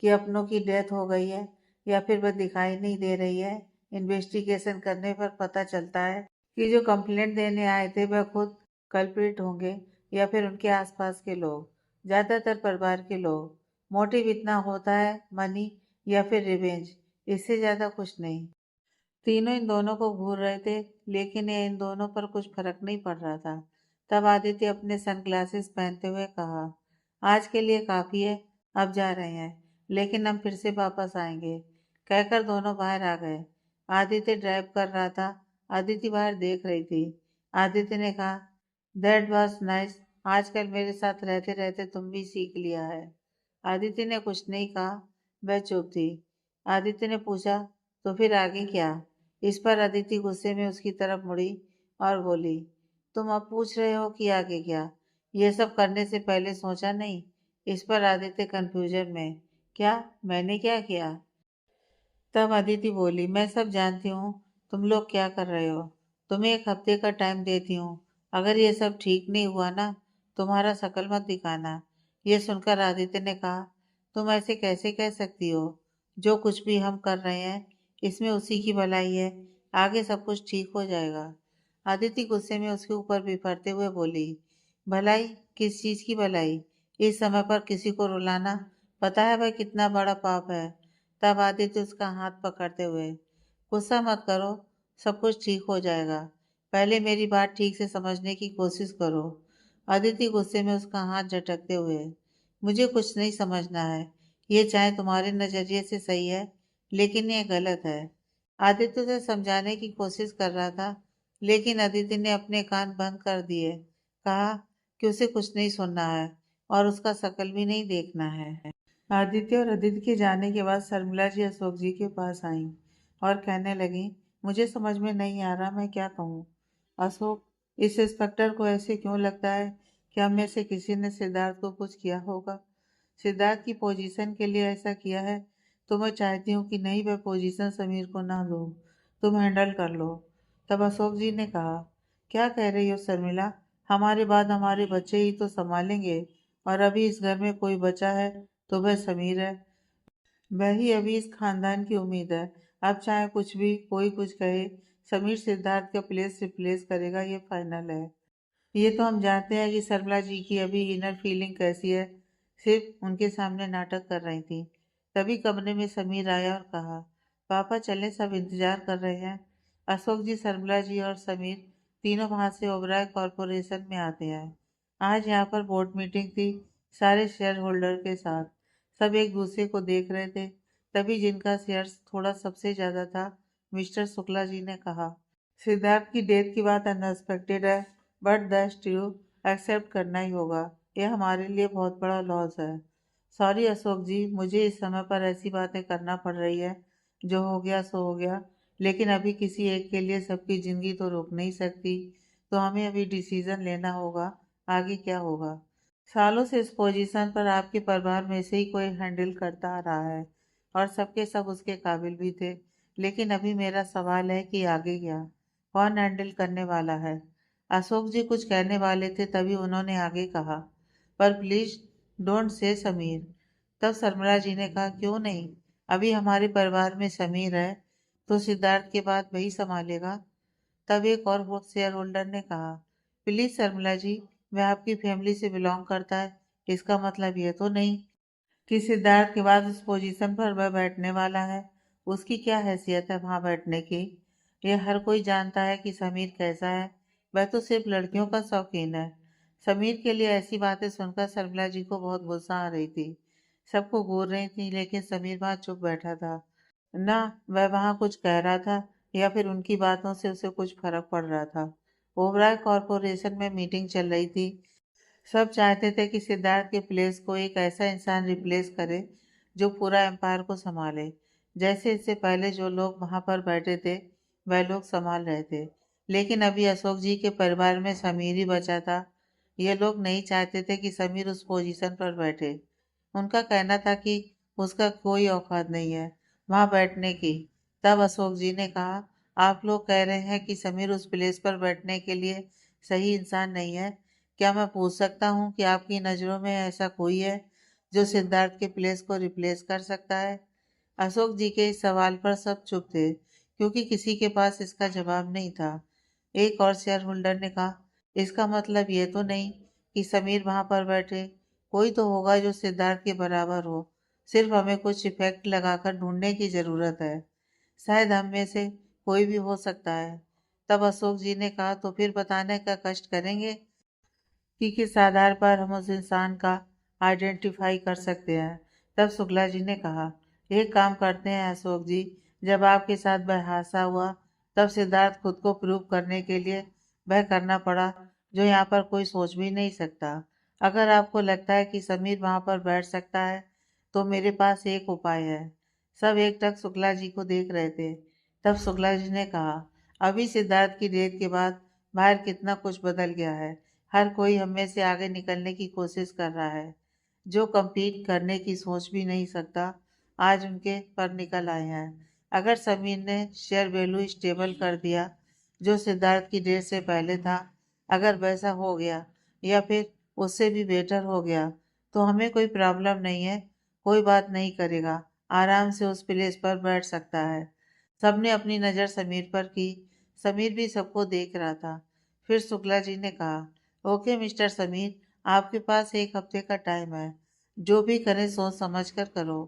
कि अपनों की डेथ हो गई है या फिर वह दिखाई नहीं दे रही है, इन्वेस्टिगेशन करने पर पता चलता है कि जो कंप्लेंट देने आए थे वह खुद कल्प्रिट होंगे या फिर उनके आसपास के लोग, ज्यादातर परिवार के लोग। मोटिव इतना होता है, मनी या फिर रिवेंज, इससे ज्यादा कुछ नहीं। तीनों इन दोनों को घूर रहे थे, लेकिन ये इन दोनों पर कुछ फर्क नहीं पड़ रहा था। तब आदित्य अपने सनग्लासेस पहनते हुए कहा, आज के लिए काफी है, अब जा रहे हैं, लेकिन हम फिर से वापस आएंगे। कहकर दोनों बाहर आ गए। आदित्य ड्राइव कर रहा था। आदित्य बाहर देख रही थी। आदित्य ने कहा, दैट वॉज नाइस। आजकल मेरे साथ रहते रहते तुम भी सीख लिया है। आदित्य ने कुछ नहीं कहा। वह चुप थी। आदित्य ने पूछा, तो फिर आगे क्या? इस पर अदिति गुस्से में उसकी तरफ मुड़ी और बोली, तुम अब पूछ रहे हो कि आगे क्या? ये सब करने से पहले सोचा नहीं? इस पर आदित्य कंफ्यूजन में, क्या? मैंने क्या किया? तब अदिति बोली, मैं सब जानती हूँ। तुम लोग क्या कर रहे हो। तुम्हें एक हफ्ते का टाइम देती हूँ। अगर ये सब ठीक नहीं हुआ ना, तुम्हारा शकल मत दिखाना। ये सुनकर आदित्य ने कहा, तुम ऐसे कैसे कह सकती हो? जो कुछ भी हम कर रहे हैं इसमें उसी की भलाई है। आगे सब कुछ ठीक हो जाएगा। आदित्य गुस्से में उसके ऊपर बिफरते हुए बोली, भलाई? किस चीज की भलाई? इस समय पर किसी को रुलाना, पता है वह कितना बड़ा पाप है। तब आदित्य उसका हाथ पकड़ते हुए, गुस्सा मत करो, सब कुछ ठीक हो जाएगा। पहले मेरी बात ठीक से समझने की कोशिश करो। अदिति गुस्से में उसका हाथ झटकते हुए, मुझे कुछ नहीं समझना है। ये चाहे तुम्हारे नजरिए से सही है, लेकिन ये गलत है। आदित्य उसे समझाने की कोशिश कर रहा था, लेकिन अदिति ने अपने कान बंद कर दिए। कहा कि उसे कुछ नहीं सुनना है और उसका शकल भी नहीं देखना है। आदित्य और अदिति के जाने के बाद शर्मिला जी अशोक जी के पास आईं और कहने लगी, मुझे समझ में नहीं आ रहा मैं क्या कहूँ। अशोक, इस इंस्पेक्टर को ऐसे क्यों लगता है कि हम में से किसी ने सिद्धार्थ को कुछ किया होगा। सिद्धार्थ की पोजीशन के लिए ऐसा किया है, तो मैं चाहती हूँ कि नहीं, वह पोजीशन समीर को ना दो। तुम हैंडल कर लो। तब अशोक जी ने कहा, क्या कह रही हो शर्मिला? हमारे बाद हमारे बच्चे ही तो संभालेंगे, और अभी इस घर में कोई बचा है तो वह समीर है। वही अभी इस खानदान की उम्मीद है। अब चाहे कुछ भी कोई कुछ कहे, समीर सिद्धार्थ का प्लेस रिप्लेस करेगा, ये फाइनल है। ये तो हम जानते हैं कि सरला जी की अभी इनर फीलिंग कैसी है। सिर्फ उनके सामने नाटक कर रही थी। तभी कमरे में समीर आया और कहा, पापा चले, सब इंतजार कर रहे हैं। अशोक जी, सरला जी और समीर तीनों वहां से ओबराय कॉरपोरेशन में आते हैं। आज यहाँ पर बोर्ड मीटिंग थी, सारे शेयर होल्डर के साथ। सब एक दूसरे को देख रहे थे। तभी जिनका शेयर थोड़ा सबसे ज्यादा था, मिस्टर शुक्ला जी ने कहा, सिद्धार्थ की डेथ की बात अनएक्सपेक्टेड है, बट दैट्स ट्रू, एक्सेप्ट करना ही होगा। यह हमारे लिए बहुत बड़ा लॉस है। सॉरी अशोक जी, मुझे इस समय पर ऐसी बातें करना पड़ रही है। जो हो गया सो हो गया, लेकिन अभी किसी एक के लिए सबकी जिंदगी तो रोक नहीं सकती। तो हमें अभी डिसीजन लेना होगा, आगे क्या होगा। सालों से इस पोजीशन पर आपके परिवार में से ही कोई हैंडल करता आ रहा है, और सबके सब उसके काबिल भी थे। लेकिन अभी मेरा सवाल है कि आगे क्या? कौन हैंडल करने वाला है? अशोक जी कुछ कहने वाले थे, तभी उन्होंने आगे कहा, पर प्लीज डोंट से समीर। तब शर्मिला जी ने कहा, क्यों नहीं? अभी हमारे परिवार में समीर है, तो सिद्धार्थ के बाद वही संभालेगा। तब एक और वो शेयर होल्डर ने कहा, प्लीज शर्मिला जी, वह आपकी फैमिली से बिलोंग करता है। इसका मतलब ये तो नहीं कि सिद्धार्थ के बाद उस पोजीशन पर वह बैठने वाला है। उसकी क्या हैसियत है वहां बैठने की? यह हर कोई जानता है कि समीर कैसा है। वह तो सिर्फ लड़कियों का शौकीन है। समीर के लिए ऐसी बातें सुनकर शर्मिला जी को बहुत गुस्सा आ रही थी। सबको घूर रही थी, लेकिन समीर वहां चुप बैठा था। ना वह वहां कुछ कह रहा था, या फिर उनकी बातों से उसे कुछ फर्क पड़ रहा था। ओबराय कॉरपोरेशन में मीटिंग चल रही थी। सब चाहते थे कि सिद्धार्थ के प्लेस को एक ऐसा इंसान रिप्लेस करे जो पूरा एम्पायर को संभाले, जैसे इससे पहले जो लोग वहां पर बैठे थे वह लोग संभाल रहे थे। लेकिन अभी अशोक जी के परिवार में समीर ही बचा था। ये लोग नहीं चाहते थे कि समीर उस पोजीशन पर बैठे। उनका कहना था कि उसका कोई औकात नहीं है वहां बैठने की। तब अशोक जी ने कहा, आप लोग कह रहे हैं कि समीर उस प्लेस पर बैठने के लिए सही इंसान नहीं है। क्या मैं पूछ सकता हूँ कि आपकी नज़रों में ऐसा कोई है जो सिद्धार्थ के प्लेस को रिप्लेस कर सकता है? अशोक जी के इस सवाल पर सब चुप थे, क्योंकि किसी के पास इसका जवाब नहीं था। एक और शेयर होल्डर ने कहा, इसका मतलब ये तो नहीं कि समीर वहां पर बैठे। कोई तो होगा जो सिद्धार्थ के बराबर हो। सिर्फ हमें कुछ इफेक्ट लगाकर ढूंढने की जरूरत है। शायद हम में से कोई भी हो सकता है। तब अशोक जी ने कहा, तो फिर बताने का कष्ट करेंगे कि किस आधार पर हम उस इंसान का आइडेंटिफाई कर सकते हैं। तब शुक्ला जी ने कहा, एक काम करते हैं अशोक जी, जब आपके साथ वह हादसा हुआ तब सिद्धार्थ खुद को प्रूव करने के लिए वह करना पड़ा जो यहाँ पर कोई सोच भी नहीं सकता। अगर आपको लगता है कि समीर वहां पर बैठ सकता है तो मेरे पास एक उपाय है। सब एकटक शुक्ला जी को देख रहे थे। तब शुक्ला जी ने कहा, अभी सिद्धार्थ की डेथ के बाद बाहर कितना कुछ बदल गया है। हर कोई हमें से आगे निकलने की कोशिश कर रहा है। जो कम्पीट करने की सोच भी नहीं सकता आज उनके पर निकल आए हैं। अगर समीर ने शेयर वैल्यू स्टेबल कर दिया जो सिद्धार्थ की डेट से पहले था, अगर वैसा हो गया या फिर उससे भी बेटर हो गया तो हमें कोई प्रॉब्लम नहीं है। कोई बात नहीं करेगा, आराम से उस प्लेस पर बैठ सकता है। सबने अपनी नज़र समीर पर की। समीर भी सबको देख रहा था। फिर शुक्ला जी ने कहा, ओके मिस्टर समीर, आपके पास एक हफ्ते का टाइम है। जो भी करें सोच समझ कर करो।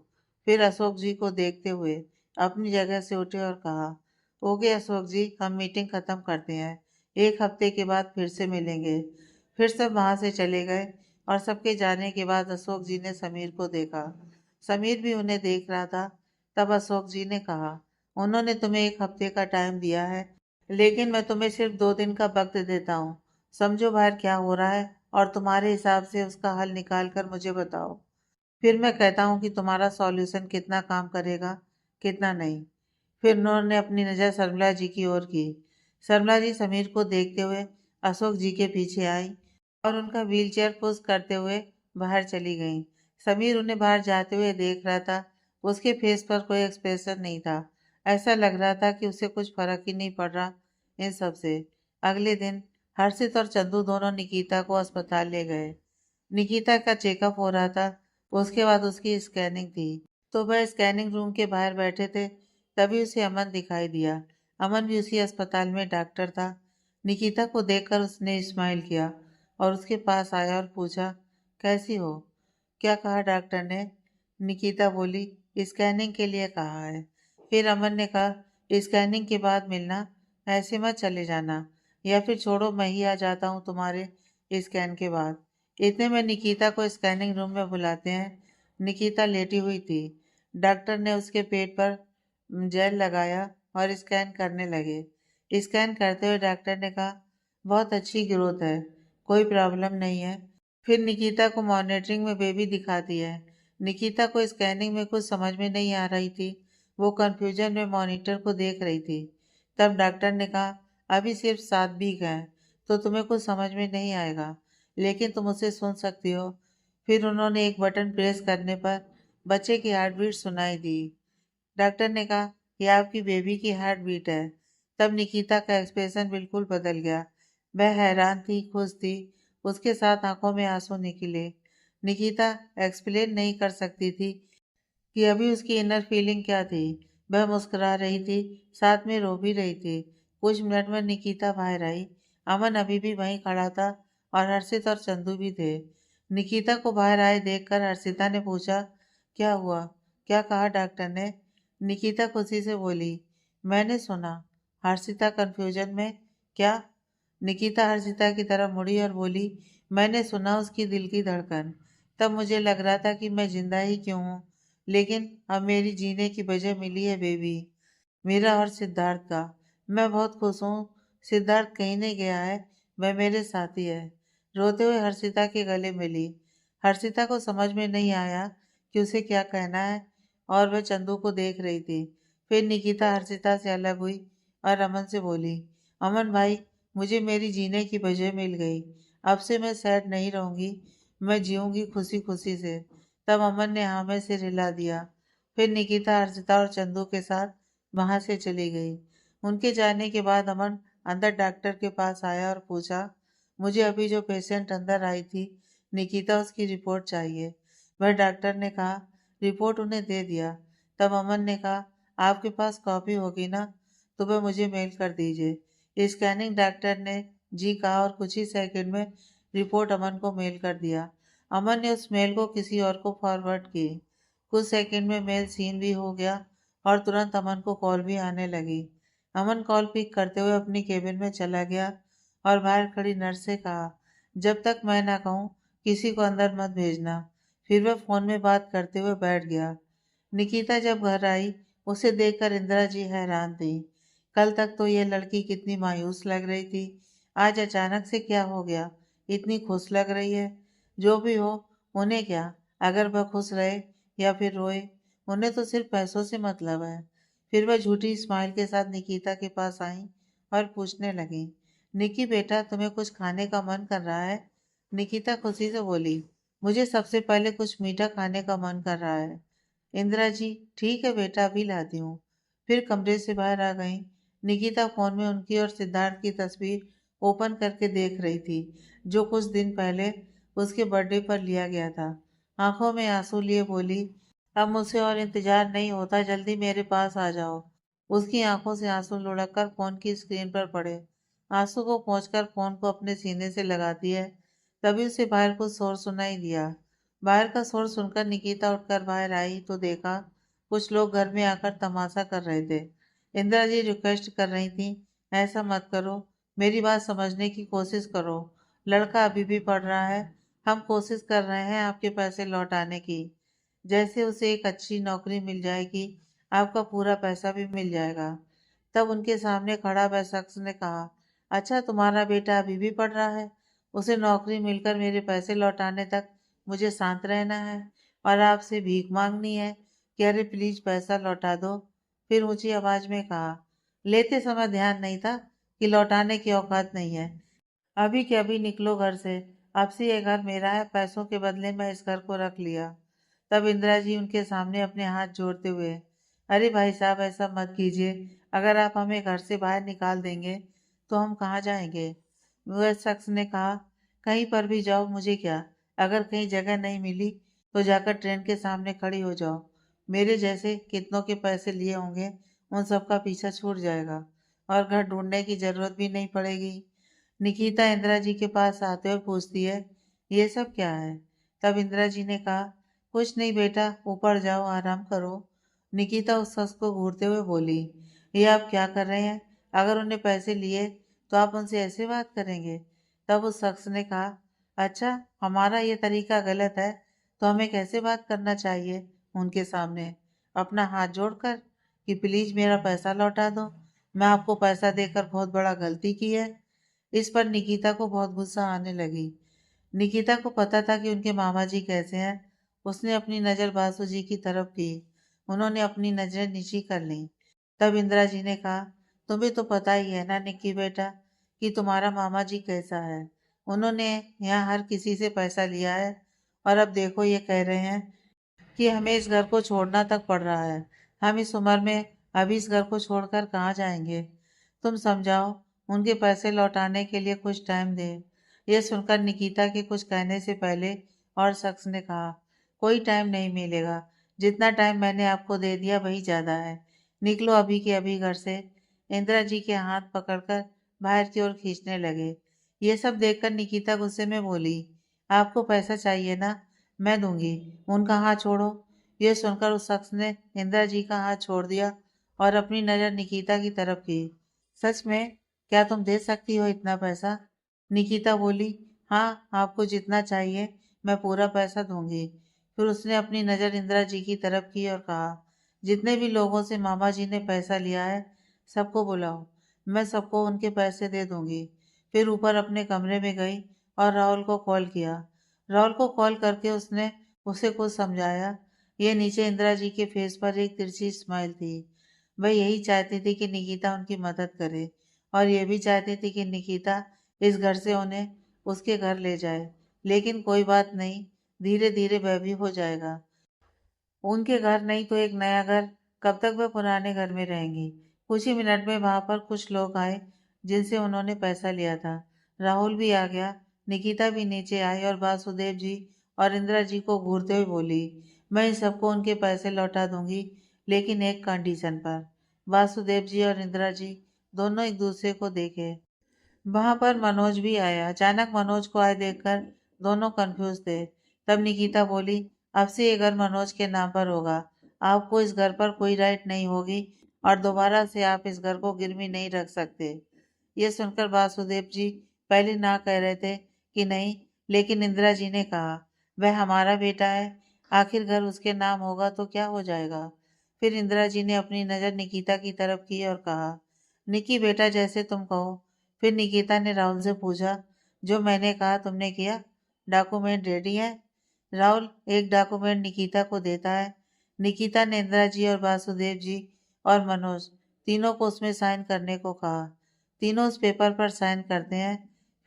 फिर अशोक जी को देखते हुए अपनी जगह से उठे और कहा, ओके अशोक जी, हम मीटिंग खत्म करते हैं। एक हफ्ते के बाद फिर से मिलेंगे। फिर सब वहां से चले गए और सबके जाने के बाद अशोक जी ने समीर को देखा। समीर भी उन्हें देख रहा था। तब अशोक जी ने कहा, उन्होंने तुम्हें एक हफ्ते का टाइम दिया है, लेकिन मैं तुम्हें सिर्फ 2 दिन का वक्त देता हूँ। समझो बाहर क्या हो रहा है और तुम्हारे हिसाब से उसका हल निकाल कर मुझे बताओ। फिर मैं कहता हूँ कि तुम्हारा सॉल्यूशन कितना काम करेगा, कितना नहीं। फिर उन्होंने अपनी नज़र सरमला जी की ओर की। सरमला जी समीर को देखते हुए अशोक जी के पीछे आई और उनका व्हीलचेयर पुश करते हुए बाहर चली गईं। समीर उन्हें बाहर जाते हुए देख रहा था। उसके फेस पर कोई एक्सप्रेशन नहीं था। ऐसा लग रहा था कि उसे कुछ फर्क ही नहीं पड़ रहा इन सब से। अगले दिन हर्षित और चंदू दोनों निकिता को अस्पताल ले गए। निकिता का चेकअप हो रहा था। उसके बाद उसकी स्कैनिंग थी। तो वह स्कैनिंग रूम के बाहर बैठे थे। तभी उसे अमन दिखाई दिया। अमन भी उसी अस्पताल में डॉक्टर था। निकिता को देखकर उसने स्माइल किया और उसके पास आया और पूछा, कैसी हो? क्या कहा डॉक्टर ने? निकिता बोली, स्कैनिंग के लिए कहा है। फिर अमन ने कहा, स्कैनिंग के बाद मिलना, ऐसे मत चले जाना, या फिर छोड़ो मैं ही आ जाता हूँ तुम्हारे स्कैन के बाद। इतने में निकिता को स्कैनिंग रूम में बुलाते हैं। निकिता लेटी हुई थी। डॉक्टर ने उसके पेट पर जेल लगाया और स्कैन करने लगे। स्कैन करते हुए डॉक्टर ने कहा, बहुत अच्छी ग्रोथ है, कोई प्रॉब्लम नहीं है। फिर निकिता को मॉनिटरिंग में बेबी दिखाती है। निकिता को स्कैनिंग में कुछ समझ में नहीं आ रही थी। वो कंफ्यूजन में मॉनिटर को देख रही थी। तब डॉक्टर ने कहा, अभी सिर्फ 7 वीक हैं तो तुम्हें कुछ समझ में नहीं आएगा, लेकिन तुम उसे सुन सकती हो। फिर उन्होंने एक बटन प्रेस करने पर बच्चे की हार्ट बीट सुनाई दी। डॉक्टर ने कहा, यह आपकी बेबी की हार्ट बीट है। तब निकिता का एक्सप्रेशन बिल्कुल बदल गया। वह हैरान थी, खुश थी। उसके साथ आंखों में आंसू निकले। निकिता एक्सप्लेन नहीं कर सकती थी कि अभी उसकी इनर फीलिंग क्या थी। वह मुस्कुरा रही थी, साथ में रो भी रही थी। कुछ मिनट में निकिता बाहर आई। अमन अभी भी वहीं खड़ा था और हर्षित और चंदू भी थे। निकिता को बाहर आए देखकर हर्षिता ने पूछा, क्या हुआ? क्या कहा डॉक्टर ने? निकिता खुशी से बोली, मैंने सुना। हर्षिता कंफ्यूजन में, क्या? निकिता हर्षिता की तरफ मुड़ी और बोली, मैंने सुना उसकी दिल की धड़कन। तब मुझे लग रहा था कि मैं जिंदा ही क्यों हूँ, लेकिन अब मेरी जीने की वजह मिली है बेबी, मेरा और सिद्धार्थ का। मैं बहुत खुश हूँ। सिद्धार्थ कहीं नहीं गया है, वह मेरे साथ ही है। रोते हुए हर्षिता के गले मिली। हर्षिता को समझ में नहीं आया कि उसे क्या कहना है और वह चंदू को देख रही थी। फिर निकिता हर्षिता से अलग हुई और अमन से बोली, अमन भाई, मुझे मेरी जीने की वजह मिल गई। अब से मैं सैड नहीं रहूंगी, मैं जीऊंगी खुशी खुशी से। तब अमन ने हाँ में सिर हिला दिया। फिर निकिता हर्षिता और चंदू के साथ वहां से चली गई। उनके जाने के बाद अमन अंदर डॉक्टर के पास आया और पूछा, मुझे अभी जो पेशेंट अंदर आई थी निकिता, उसकी रिपोर्ट चाहिए। वह डॉक्टर ने कहा, रिपोर्ट उन्हें दे दिया। तब अमन ने कहा, आपके पास कॉपी होगी ना, तो वह मुझे मेल कर दीजिए। स्कैनिंग डॉक्टर ने जी कहा और कुछ ही सेकंड में रिपोर्ट अमन को मेल कर दिया। अमन ने उस मेल को किसी और को फॉरवर्ड की। कुछ सेकंड में मेल सीन भी हो गया और तुरंत अमन को कॉल भी आने लगी। अमन कॉल पिक करते हुए अपनी केबिन में चला गया और बाहर खड़ी नर्स से कहा, जब तक मैं ना कहूँ किसी को अंदर मत भेजना। फिर वह फोन में बात करते हुए बैठ गया। निकिता जब घर आई, उसे देखकर इंदिरा जी हैरान थी। कल तक तो यह लड़की कितनी मायूस लग रही थी, आज अचानक से क्या हो गया, इतनी खुश लग रही है। जो भी हो, उन्हें क्या, अगर वह खुश रहे या फिर रोए, उन्हें तो सिर्फ पैसों से मतलब है। फिर वह झूठी स्माइल के साथ निकिता के पास आई और पूछने लगी, निकी बेटा, तुम्हें कुछ खाने का मन कर रहा है? निकिता खुशी से बोली, मुझे सबसे पहले कुछ मीठा खाने का मन कर रहा है। इंदिरा जी, ठीक है बेटा, अभी लाती हूँ। फिर कमरे से बाहर आ गई। निकिता फोन में उनकी और सिद्धार्थ की तस्वीर ओपन करके देख रही थी, जो कुछ दिन पहले उसके बर्थडे पर लिया गया था। आंखों में आंसू लिए बोली, अब मुझसे और इंतजार नहीं होता, जल्दी मेरे पास आ जाओ। उसकी आंखों से आंसू लुढ़क कर फोन की स्क्रीन पर पड़े। आंसू को पोंछकर फोन को अपने सीने से लगाती है। तभी उसे बाहर कुछ शोर सुनाई दिया। बाहर का शोर सुनकर निकिता उठकर बाहर आई तो देखा कुछ लोग घर में आकर तमाशा कर रहे थे। इंदिरा जी रिक्वेस्ट कर रही थी, ऐसा मत करो, मेरी बात समझने की कोशिश करो। लड़का अभी भी पढ़ रहा है, हम कोशिश कर रहे हैं आपके पैसे लौटाने की। जैसे उसे एक अच्छी नौकरी मिल जाएगी, आपका पूरा पैसा भी मिल जाएगा। तब उनके सामने खड़ा वह शख्स ने कहा, अच्छा, तुम्हारा बेटा अभी भी पढ़ रहा है? उसे नौकरी मिलकर मेरे पैसे लौटाने तक मुझे शांत रहना है और आपसे भीख मांगनी है कि अरे प्लीज पैसा लौटा दो। फिर ऊंची आवाज में कहा, लेते समय ध्यान नहीं था कि लौटाने की औकात नहीं है। अभी के अभी निकलो घर से। अब से ये घर मेरा है, पैसों के बदले मैं इस घर को रख लिया। तब इंदिरा जी उनके सामने अपने हाथ जोड़ते हुए, अरे भाई साहब, ऐसा मत कीजिए। अगर आप हमें घर से बाहर निकाल देंगे तो हम कहाँ जाएंगे? वह शख्स ने कहा, कहीं पर भी जाओ, मुझे क्या। अगर कहीं जगह नहीं मिली तो जाकर ट्रेन के सामने खड़ी हो जाओ। मेरे जैसे कितनों के पैसे लिए होंगे, उन सबका पीछा छूट जाएगा और घर ढूंढने की जरूरत भी नहीं पड़ेगी। निकिता इंदिरा जी के पास आते हुए पूछती है, ये सब क्या है? तब इंदिरा जी ने कहा, कुछ नहीं बेटा, ऊपर जाओ, आराम करो। निकिता उस शख्स को घूरते हुए बोली, ये आप क्या कर रहे हैं? अगर उन्हें पैसे लिए तो आप उनसे ऐसे बात करेंगे? तब उस शख्स ने कहा, अच्छा, हमारा ये तरीका गलत है तो हमें कैसे बात करना चाहिए उनके सामने? अपना हाथ जोड़कर कि प्लीज मेरा पैसा लौटा दो, मैं आपको पैसा देकर बहुत बड़ा गलती की है। इस पर निकिता को बहुत गुस्सा आने लगी। निकिता को पता था कि उनके मामा जी कैसे हैं। उसने अपनी नज़र बासु जी की तरफ की। उन्होंने अपनी नजरें नीची कर ली। तब इंदिरा जी ने कहा, तुम्हें तो पता ही है ना निक्की बेटा, कि तुम्हारा मामा जी कैसा है। उन्होंने यहाँ हर किसी से पैसा लिया है और अब देखो ये कह रहे हैं कि हमें इस घर को छोड़ना तक पड़ रहा है। हम इस उम्र में अभी इस घर को छोड़कर कहाँ जाएंगे? तुम समझाओ, उनके पैसे लौटाने के लिए कुछ टाइम दे। यह सुनकर निकिता के कुछ कहने से पहले और शख्स ने कहा, कोई टाइम नहीं मिलेगा, जितना टाइम मैंने आपको दे दिया वही ज्यादा है। निकलो अभी के अभी घर से। इंदिरा जी के हाथ पकड़कर बाहर की ओर खींचने लगे। ये सब देखकर निकिता गुस्से में बोली, आपको पैसा चाहिए ना, मैं दूंगी, उनका हाथ छोड़ो। यह सुनकर उस शख्स ने इंदिरा जी का हाथ छोड़ दिया और अपनी नजर निकिता की तरफ की। सच में, क्या तुम दे सकती हो इतना पैसा? निकिता बोली, हाँ, आपको जितना चाहिए मैं पूरा पैसा दूंगी। फिर उसने अपनी नजर इंदिरा जी की तरफ की और कहा, जितने भी लोगों से मामा जी ने पैसा लिया है सबको बुलाओ। मैं सबको उनके पैसे दे दूंगी। फिर ऊपर अपने कमरे में गई और राहुल को कॉल किया। राहुल को कॉल करके उसने उसे कुछ समझाया। ये नीचे इंदिरा जी के फेस पर एक तिरछी स्माइल थी। वह यही चाहती थी कि निकिता उनकी मदद करे और ये भी चाहती थी कि निकिता इस घर से उन्हें उसके घर ले जाए। लेकिन कोई बात नहीं, धीरे धीरे वह भी हो जाएगा। उनके घर नहीं तो एक नया घर, कब तक वह पुराने घर में रहेंगी। कुछ ही मिनट में वहां पर कुछ लोग आए जिनसे उन्होंने पैसा लिया था। राहुल भी आ गया, निकिता भी नीचे आई और वासुदेव जी और इंदिरा जी को घूरते हुए बोली, मैं इन सबको उनके पैसे लौटा दूंगी, लेकिन एक कंडीशन पर। वासुदेव जी और इंदिरा जी दोनों एक दूसरे को देखे। वहां पर मनोज भी आया। अचानक मनोज को आए देखकर दोनों कंफ्यूज थे। तब निकिता बोली, अब से ये घर मनोज के नाम पर होगा। आपको इस घर पर कोई राइट नहीं होगी और दोबारा से आप इस घर को गिरवी नहीं रख सकते। ये सुनकर वासुदेव जी पहले ना कह रहे थे कि नहीं, लेकिन इंदिरा जी ने कहा, वह हमारा बेटा है, आखिर घर उसके नाम होगा तो क्या हो जाएगा। फिर इंदिरा जी ने अपनी नजर निकिता की तरफ की और कहा, निकी बेटा जैसे तुम कहो। फिर निकिता ने राहुल से पूछा, जो मैंने कहा तुमने किया? डॉक्यूमेंट रेडी है? राहुल एक डॉक्यूमेंट निकिता को देता है। निकिता ने इंदिरा जी और वासुदेव जी और मनोज तीनों को उसमें साइन करने को कहा। तीनों उस पेपर पर साइन करते हैं।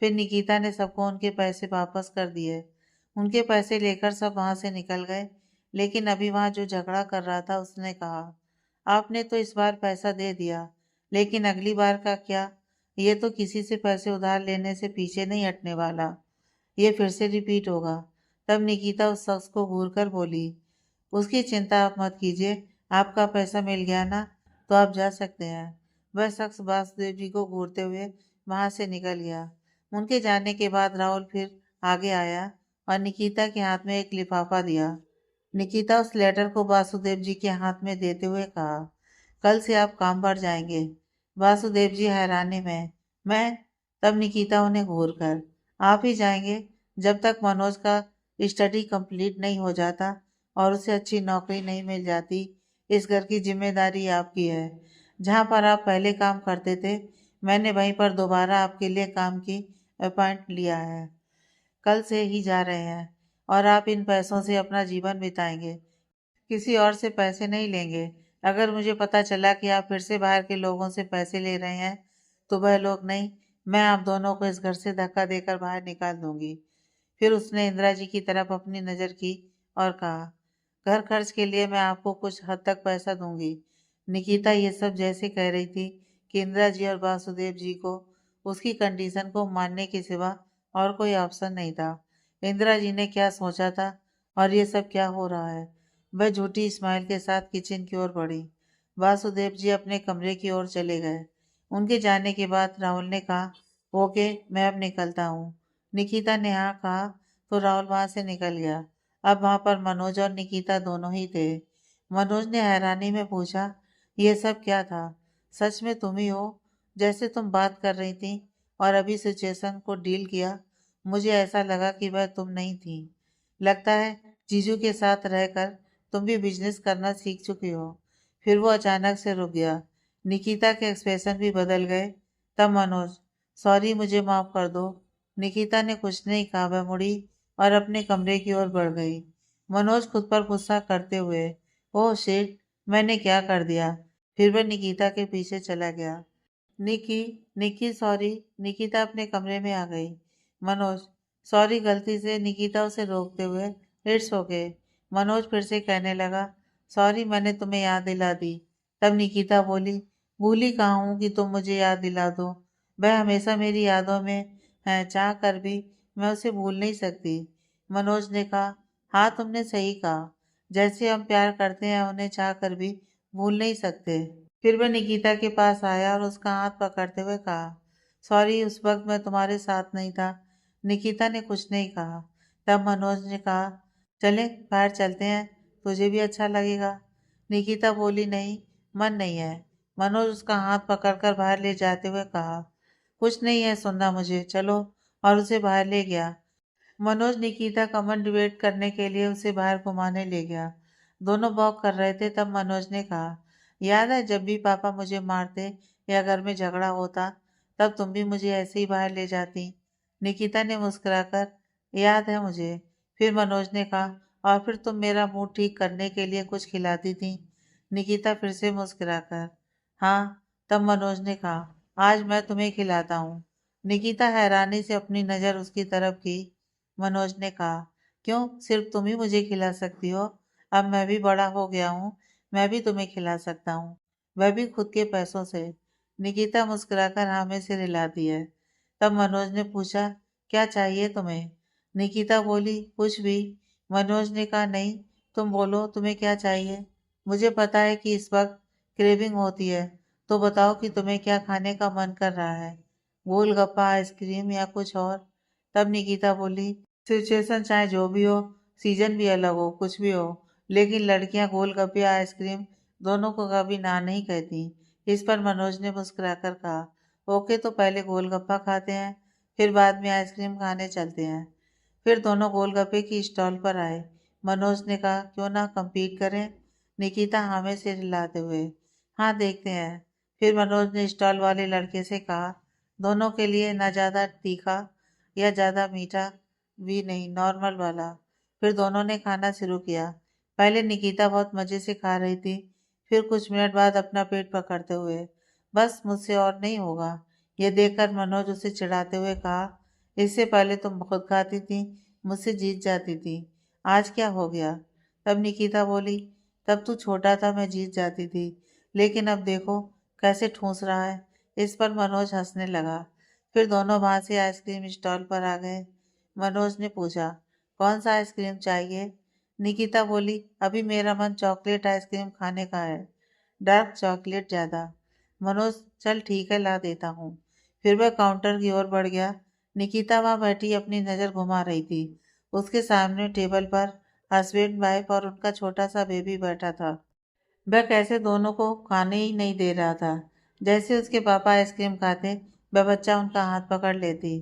फिर निकिता ने सबको उनके पैसे वापस कर दिए। उनके पैसे लेकर सब वहां से निकल गए। लेकिन अभी वहां जो झगड़ा कर रहा था उसने कहा, आपने तो इस बार पैसा दे दिया, लेकिन अगली बार का क्या? ये तो किसी से पैसे उधार लेने से पीछे नहीं हटने वाला। ये फिर से रिपीट होगा। तब निकिता उस शख्स को घूर कर बोली, उसकी चिंता आप मत कीजिए, आपका पैसा मिल गया ना, तो आप जा सकते हैं। वह शख्स वासुदेव जी को घूरते हुए वहां से निकल गया। उनके जाने के बाद राहुल फिर आगे आया और निकिता के हाथ में एक लिफाफा दिया। निकिता उस लेटर को वासुदेव जी के हाथ में देते हुए कहा, कल से आप काम पर जाएंगे। वासुदेव जी हैरानी में, मैं? तब निकिता उन्हें घूर कर, आप ही जाएंगे जब तक मनोज का स्टडी कंप्लीट नहीं हो जाता और उसे अच्छी नौकरी नहीं मिल जाती। इस घर की जिम्मेदारी आपकी है। जहाँ पर आप पहले काम करते थे, मैंने वहीं पर दोबारा आपके लिए काम की अपॉइंट लिया है। कल से ही जा रहे हैं और आप इन पैसों से अपना जीवन बिताएंगे, किसी और से पैसे नहीं लेंगे। अगर मुझे पता चला कि आप फिर से बाहर के लोगों से पैसे ले रहे हैं, तो वह लोग नहीं, मैं आप दोनों को इस घर से धक्का देकर बाहर निकाल दूंगी। फिर उसने इंदिरा जी की तरफ अपनी नजर की और कहा, घर खर्च के लिए मैं आपको कुछ हद तक पैसा दूंगी। निकिता ये सब जैसे कह रही थी कि इंदिरा जी और वासुदेव जी को उसकी कंडीशन को मानने के सिवा और कोई ऑप्शन नहीं था। इंदिरा जी ने क्या सोचा था और ये सब क्या हो रहा है। वह झूठी स्माइल के साथ किचन की ओर बढ़ी। वासुदेव जी अपने कमरे की ओर चले गए। उनके जाने के बाद राहुल ने कहा, ओके, मैं अब निकलता हूँ। निकिता ने हाँ कहा तो राहुल वहां से निकल गया। अब वहां पर मनोज और निकिता दोनों ही थे। मनोज ने हैरानी में पूछा, ये सब क्या था? सच में तुम ही हो? जैसे तुम बात कर रही थी और अभी सिचुएशन को डील किया, मुझे ऐसा लगा कि वह तुम नहीं थी। लगता है जीजू के साथ रहकर तुम भी बिजनेस करना सीख चुकी हो। फिर वो अचानक से रुक गया। निकिता के एक्सप्रेशन भी बदल गए। तब मनोज, सॉरी, मुझे माफ कर दो। निकिता ने कुछ नहीं कहा, वह मुड़ी और अपने कमरे की ओर बढ़ गई। मनोज खुद पर गुस्सा करते हुए, ओह शिट, मैंने क्या कर दिया? फिर वह निकिता के पीछे चला गया। निकी, निकी सॉरी। निकिता अपने कमरे में आ गई। मनोज, सॉरी, गलती से। निकिता उसे रोकते हुए, इट्स ओके। मनोज फिर से कहने लगा, सॉरी, मैंने तुम्हें याद दिला दी। तब निकिता बोली, भूली कहाँ हूँ कि तुम मुझे याद दिला दो। वह हमेशा मेरी यादों में है, चाह कर भी मैं उसे भूल नहीं सकती। मनोज ने कहा, हाँ, तुमने सही कहा। जैसे हम प्यार करते हैं उन्हें चाह कर भी भूल नहीं सकते। फिर वह निकिता के पास आया और उसका हाथ पकड़ते हुए कहा, सॉरी, उस वक्त मैं तुम्हारे साथ नहीं था। निकिता ने कुछ नहीं कहा। तब मनोज ने कहा, चले बाहर चलते हैं, तुझे भी अच्छा लगेगा। निकिता बोली, नहीं, मन नहीं है। मनोज उसका हाथ पकड़कर बाहर ले जाते हुए कहा, कुछ नहीं है सुनना मुझे, चलो। और उसे बाहर ले गया। मनोज निकिता का मन डिबेट करने के लिए उसे बाहर घुमाने ले गया। दोनों वॉक कर रहे थे। तब मनोज ने कहा, याद है जब भी पापा मुझे मारते या घर में झगड़ा होता, तब तुम भी मुझे ऐसे ही बाहर ले जाती। निकिता ने मुस्कुराकर, याद है मुझे। फिर मनोज ने कहा, और फिर तुम मेरा मूड ठीक करने के लिए कुछ खिलाती थी। निकिता फिर से मुस्कुराकर, हाँ। तब मनोज ने कहा, आज मैं तुम्हें खिलाता हूँ। निकिता हैरानी से अपनी नज़र उसकी तरफ की। मनोज ने कहा, क्यों, सिर्फ तुम ही मुझे खिला सकती हो? अब मैं भी बड़ा हो गया हूँ, मैं भी तुम्हें खिला सकता हूँ, वह भी खुद के पैसों से। निकिता मुस्कुराकर हाँ में सिर हिलाती है। तब मनोज ने पूछा, क्या चाहिए तुम्हें? निकिता बोली, कुछ भी। मनोज ने कहा, नहीं, तुम बोलो तुम्हें क्या चाहिए। मुझे पता है कि इस वक्त क्रेविंग होती है, तो बताओ कि तुम्हें क्या खाने का मन कर रहा है, गोलगप्पा, आइसक्रीम या कुछ और। तब निकिता बोली, सिचुएशन चाहे जो भी हो, सीजन भी अलग हो, कुछ भी हो, लेकिन लड़कियां गोलगप्पे या आइसक्रीम दोनों को कभी ना नहीं कहती। इस पर मनोज ने मुस्कुराकर कहा, ओके, तो पहले गोलगप्पा खाते हैं, फिर बाद में आइसक्रीम खाने चलते हैं। फिर दोनों गोलगप्पे की स्टॉल पर आए। मनोज ने कहा, क्यों ना compete करें? निकिता हाँ में सिर हिलाते हुए, हाँ, देखते हैं। फिर मनोज ने स्टॉल वाले लड़के से कहा, दोनों के लिए ना ज़्यादा तीखा या ज़्यादा मीठा भी नहीं, नॉर्मल वाला। फिर दोनों ने खाना शुरू किया। पहले निकिता बहुत मज़े से खा रही थी, फिर कुछ मिनट बाद अपना पेट पकड़ते हुए, बस मुझसे और नहीं होगा। यह देखकर मनोज उसे चिढ़ाते हुए कहा, इससे पहले तुम बहुत खाती थी, मुझसे जीत जाती थी, आज क्या हो गया? तब निकिता बोली, तब तू छोटा था, मैं जीत जाती थी, लेकिन अब देखो कैसे ठूस रहा है। इस पर मनोज हंसने लगा। फिर दोनों वहां से आइसक्रीम स्टॉल पर आ गए। मनोज ने पूछा, कौन सा आइसक्रीम चाहिए? निकिता बोली, अभी मेरा मन चॉकलेट आइसक्रीम खाने का है, डार्क चॉकलेट ज़्यादा। मनोज, चल ठीक है, ला देता हूँ। फिर वह काउंटर की ओर बढ़ गया। निकिता वहां बैठी अपनी नज़र घुमा रही थी। उसके सामने टेबल पर हस्बैंड वाइफ और उनका छोटा सा बेबी बैठा था। वह कैसे दोनों को खाने ही नहीं दे रहा था। जैसे उसके पापा आइसक्रीम खाते, वह बच्चा उनका हाथ पकड़ लेती।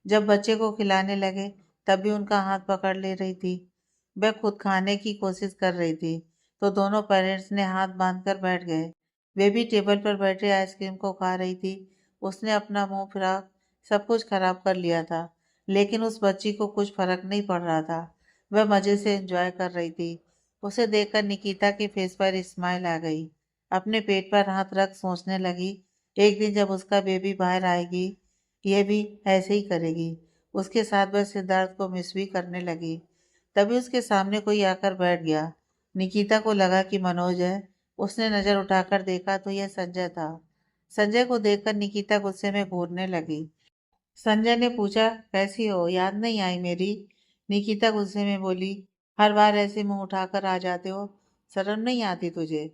जब बच्चे को खिलाने लगे, तब भी उनका हाथ पकड़ ले रही थी। वह खुद खाने की कोशिश कर रही थी, तो दोनों पेरेंट्स ने हाथ बांधकर बैठ गए। वे भी टेबल पर बैठे आइसक्रीम को खा रही थी। उसने अपना मुंह फिरा सब कुछ खराब कर लिया था, लेकिन उस बच्ची को कुछ फर्क नहीं पड़ रहा था। वह मजे से एंजॉय कर रही थी। उसे देखकर निकिता के फेस पर स्माइल आ गई। अपने पेट पर हाथ रख सोचने लगी, एक दिन जब उसका बेबी बाहर आएगी, यह भी ऐसे ही करेगी। उसके साथ वह सिद्धार्थ को मिस भी करने लगी। तभी उसके सामने कोई आकर बैठ गया। निकिता को लगा कि मनोज है। उसने नजर उठाकर देखा तो यह संजय था। संजय को देखकर निकिता गुस्से में घूरने लगी। संजय ने पूछा, कैसी हो, याद नहीं आई मेरी? निकिता गुस्से में बोली, हर बार ऐसे मुंह उठाकर आ जाते हो, शर्म नहीं आती तुझे?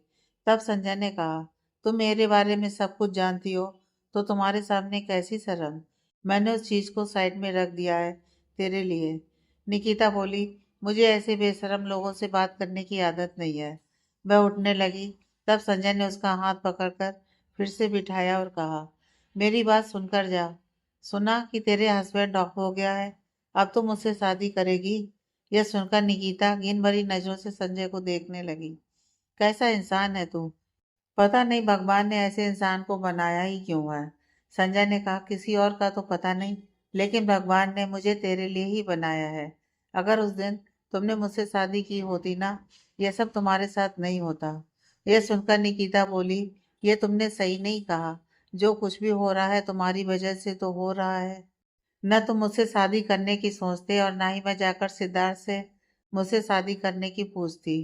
तब संजय ने कहा, तुम मेरे बारे में सब कुछ जानती हो, तो तुम्हारे सामने कैसी शर्म? मैंने उस चीज को साइड में रख दिया है तेरे लिए। निकिता बोली, मुझे ऐसे बेशरम लोगों से बात करने की आदत नहीं है। वह उठने लगी। तब संजय ने उसका हाथ पकड़कर फिर से बिठाया और कहा, मेरी बात सुनकर जा। सुना कि तेरे हस्बैंड डॉक्टर हो गया है, अब तो मुझसे शादी करेगी? यह सुनकर निकिता घिन भरी नजरों से संजय को देखने लगी। कैसा इंसान है तू? पता नहीं भगवान ने ऐसे इंसान को बनाया ही क्यों है। संजय ने कहा, किसी और का तो पता नहीं, लेकिन भगवान ने मुझे तेरे लिए ही बनाया है। अगर उस दिन तुमने मुझसे शादी की होती ना, यह सब तुम्हारे साथ नहीं होता। यह सुनकर निकिता बोली, यह तुमने सही नहीं कहा। जो कुछ भी हो रहा है तुम्हारी वजह से तो हो रहा है। न तुम मुझसे शादी करने की सोचते और ना ही मैं जाकर सिद्धार्थ से मुझसे शादी करने की पूछती।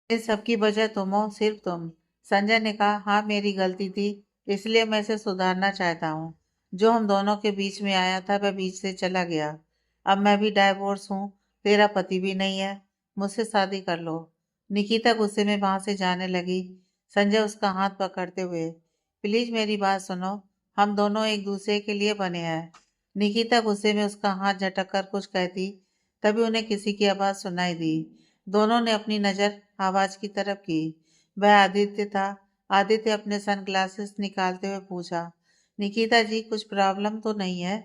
इन सब की वजह तुम हो, सिर्फ तुम। संजय ने कहा, हाँ, मेरी गलती थी, इसलिए मैं इसे सुधारना चाहता हूँ। जो हम दोनों के बीच में आया था वह बीच से चला गया। अब मैं भी डाइवोर्स हूँ, तेरा पति भी नहीं है, मुझसे शादी कर लो। निकिता गुस्से में वहां से जाने लगी। संजय उसका हाथ पकड़ते हुए, प्लीज मेरी बात सुनो, हम दोनों एक दूसरे के लिए बने हैं। निकिता गुस्से में उसका हाथ झटक कर कुछ कहती, तभी उन्हें किसी की आवाज सुनाई दी। दोनों ने अपनी नजर आवाज की तरफ की। वह आदित्य था। आदित्य अपने सनग्लासेस निकालते हुए पूछा, निकिता जी, कुछ प्रॉब्लम तो नहीं है?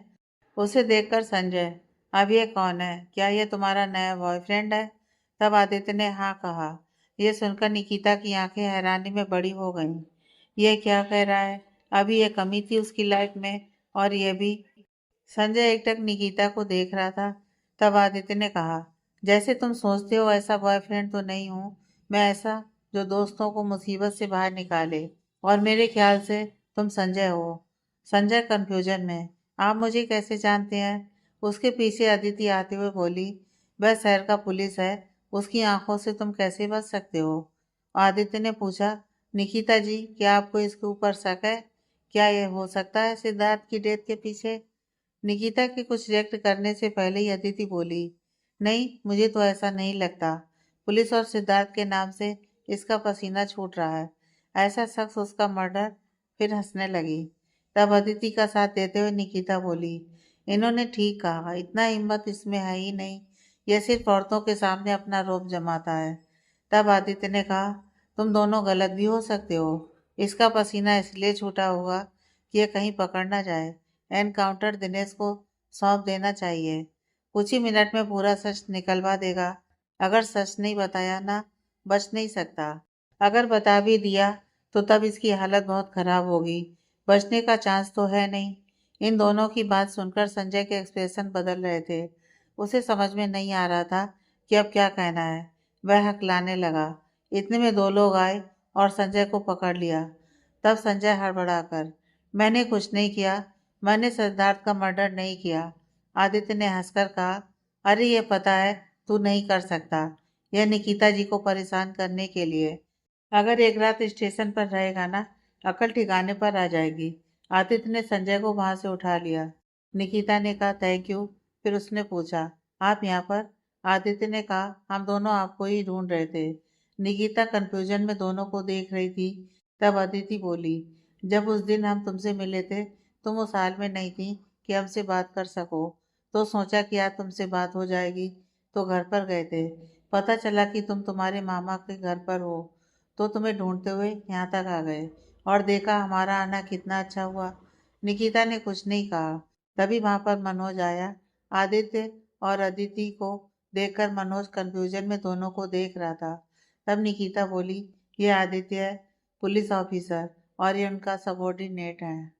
उसे देखकर संजय, अब ये कौन है, क्या ये तुम्हारा नया बॉयफ्रेंड है? तब आदित्य ने हाँ कहा, ये सुनकर निकिता की आंखें हैरानी में बड़ी हो गईं। ये क्या कह रहा है? अभी ये कमी थी उसकी लाइफ में, और ये भी। संजय एकटक निकिता को देख रहा था। तब आदित्य ने कहा, जैसे तुम सोचते हो ऐसा बॉयफ्रेंड तो नहीं हूँ मैं, ऐसा जो दोस्तों को मुसीबत से बाहर निकाले। और मेरे ख्याल से तुम संजय हो। संजय कंफ्यूजन में, आप मुझे कैसे जानते हैं? उसके पीछे अदिति आते हुए बोली, वह शहर का पुलिस है, उसकी आंखों से तुम कैसे बच सकते हो? आदित्य ने पूछा, निकिता जी, क्या आपको इसके ऊपर शक है? क्या यह हो सकता है सिद्धार्थ की डेथ के पीछे? निकिता के कुछ रिएक्ट करने से पहले ही अदिति बोली, नहीं, मुझे तो ऐसा नहीं लगता। पुलिस और सिद्धार्थ के नाम से इसका पसीना छूट रहा है। ऐसा शख्स, उसका मर्डर। फिर हंसने लगी। तब अदिति का साथ देते हुए निकिता बोली, इन्होंने ठीक कहा, इतना हिम्मत इसमें है ही नहीं। यह सिर्फ औरतों के सामने अपना रौब जमाता है। तब आदित्य ने कहा, तुम दोनों गलत भी हो सकते हो। इसका पसीना इसलिए छूटा होगा कि यह कहीं पकड़ ना जाए। एनकाउंटर दिनेश को सौंप देना चाहिए। कुछ ही मिनट में पूरा सच निकलवा देगा। अगर सच नहीं बताया ना, बच नहीं सकता। अगर बता भी दिया तो तब इसकी हालत बहुत खराब होगी। बचने का चांस तो है नहीं। इन दोनों की बात सुनकर संजय के एक्सप्रेशन बदल रहे थे। उसे समझ में नहीं आ रहा था कि अब क्या कहना है। वह हकलाने लगा। इतने में दो लोग आए और संजय को पकड़ लिया। तब संजय हड़बड़ाकर, मैंने कुछ नहीं किया, मैंने सिद्धार्थ का मर्डर नहीं किया। आदित्य ने हंसकर कहा, अरे ये पता है तू नहीं कर सकता। यह निकिता जी को परेशान करने के लिए। अगर एक रात स्टेशन पर रहेगा ना, अकल ठिकाने पर आ जाएगी। आदित्य ने संजय को वहां से उठा लिया। निकिता ने कहा, थैंक यू। फिर उसने पूछा, आप यहाँ पर? आदित्य ने कहा, हम दोनों आपको ही ढूंढ रहे थे। निकिता कंफ्यूजन में दोनों को देख रही थी। तब अदिति बोली, जब उस दिन हम तुमसे मिले थे, तुम उस हाल में नहीं थी कि हमसे बात कर सको, तो सोचा कि आज तुमसे बात हो जाएगी, तो घर पर गए थे। पता चला कि तुम तुम्हारे मामा के घर पर हो, तो तुम्हें ढूंढते हुए यहाँ तक आ गए, और देखा हमारा आना कितना अच्छा हुआ। निकिता ने कुछ नहीं कहा। तभी वहां पर मनोज आया। आदित्य और अदिति को देखकर मनोज कंफ्यूजन में दोनों को देख रहा था। तब निकिता बोली, ये आदित्य है, पुलिस ऑफिसर, और ये उनका सबॉर्डिनेट है।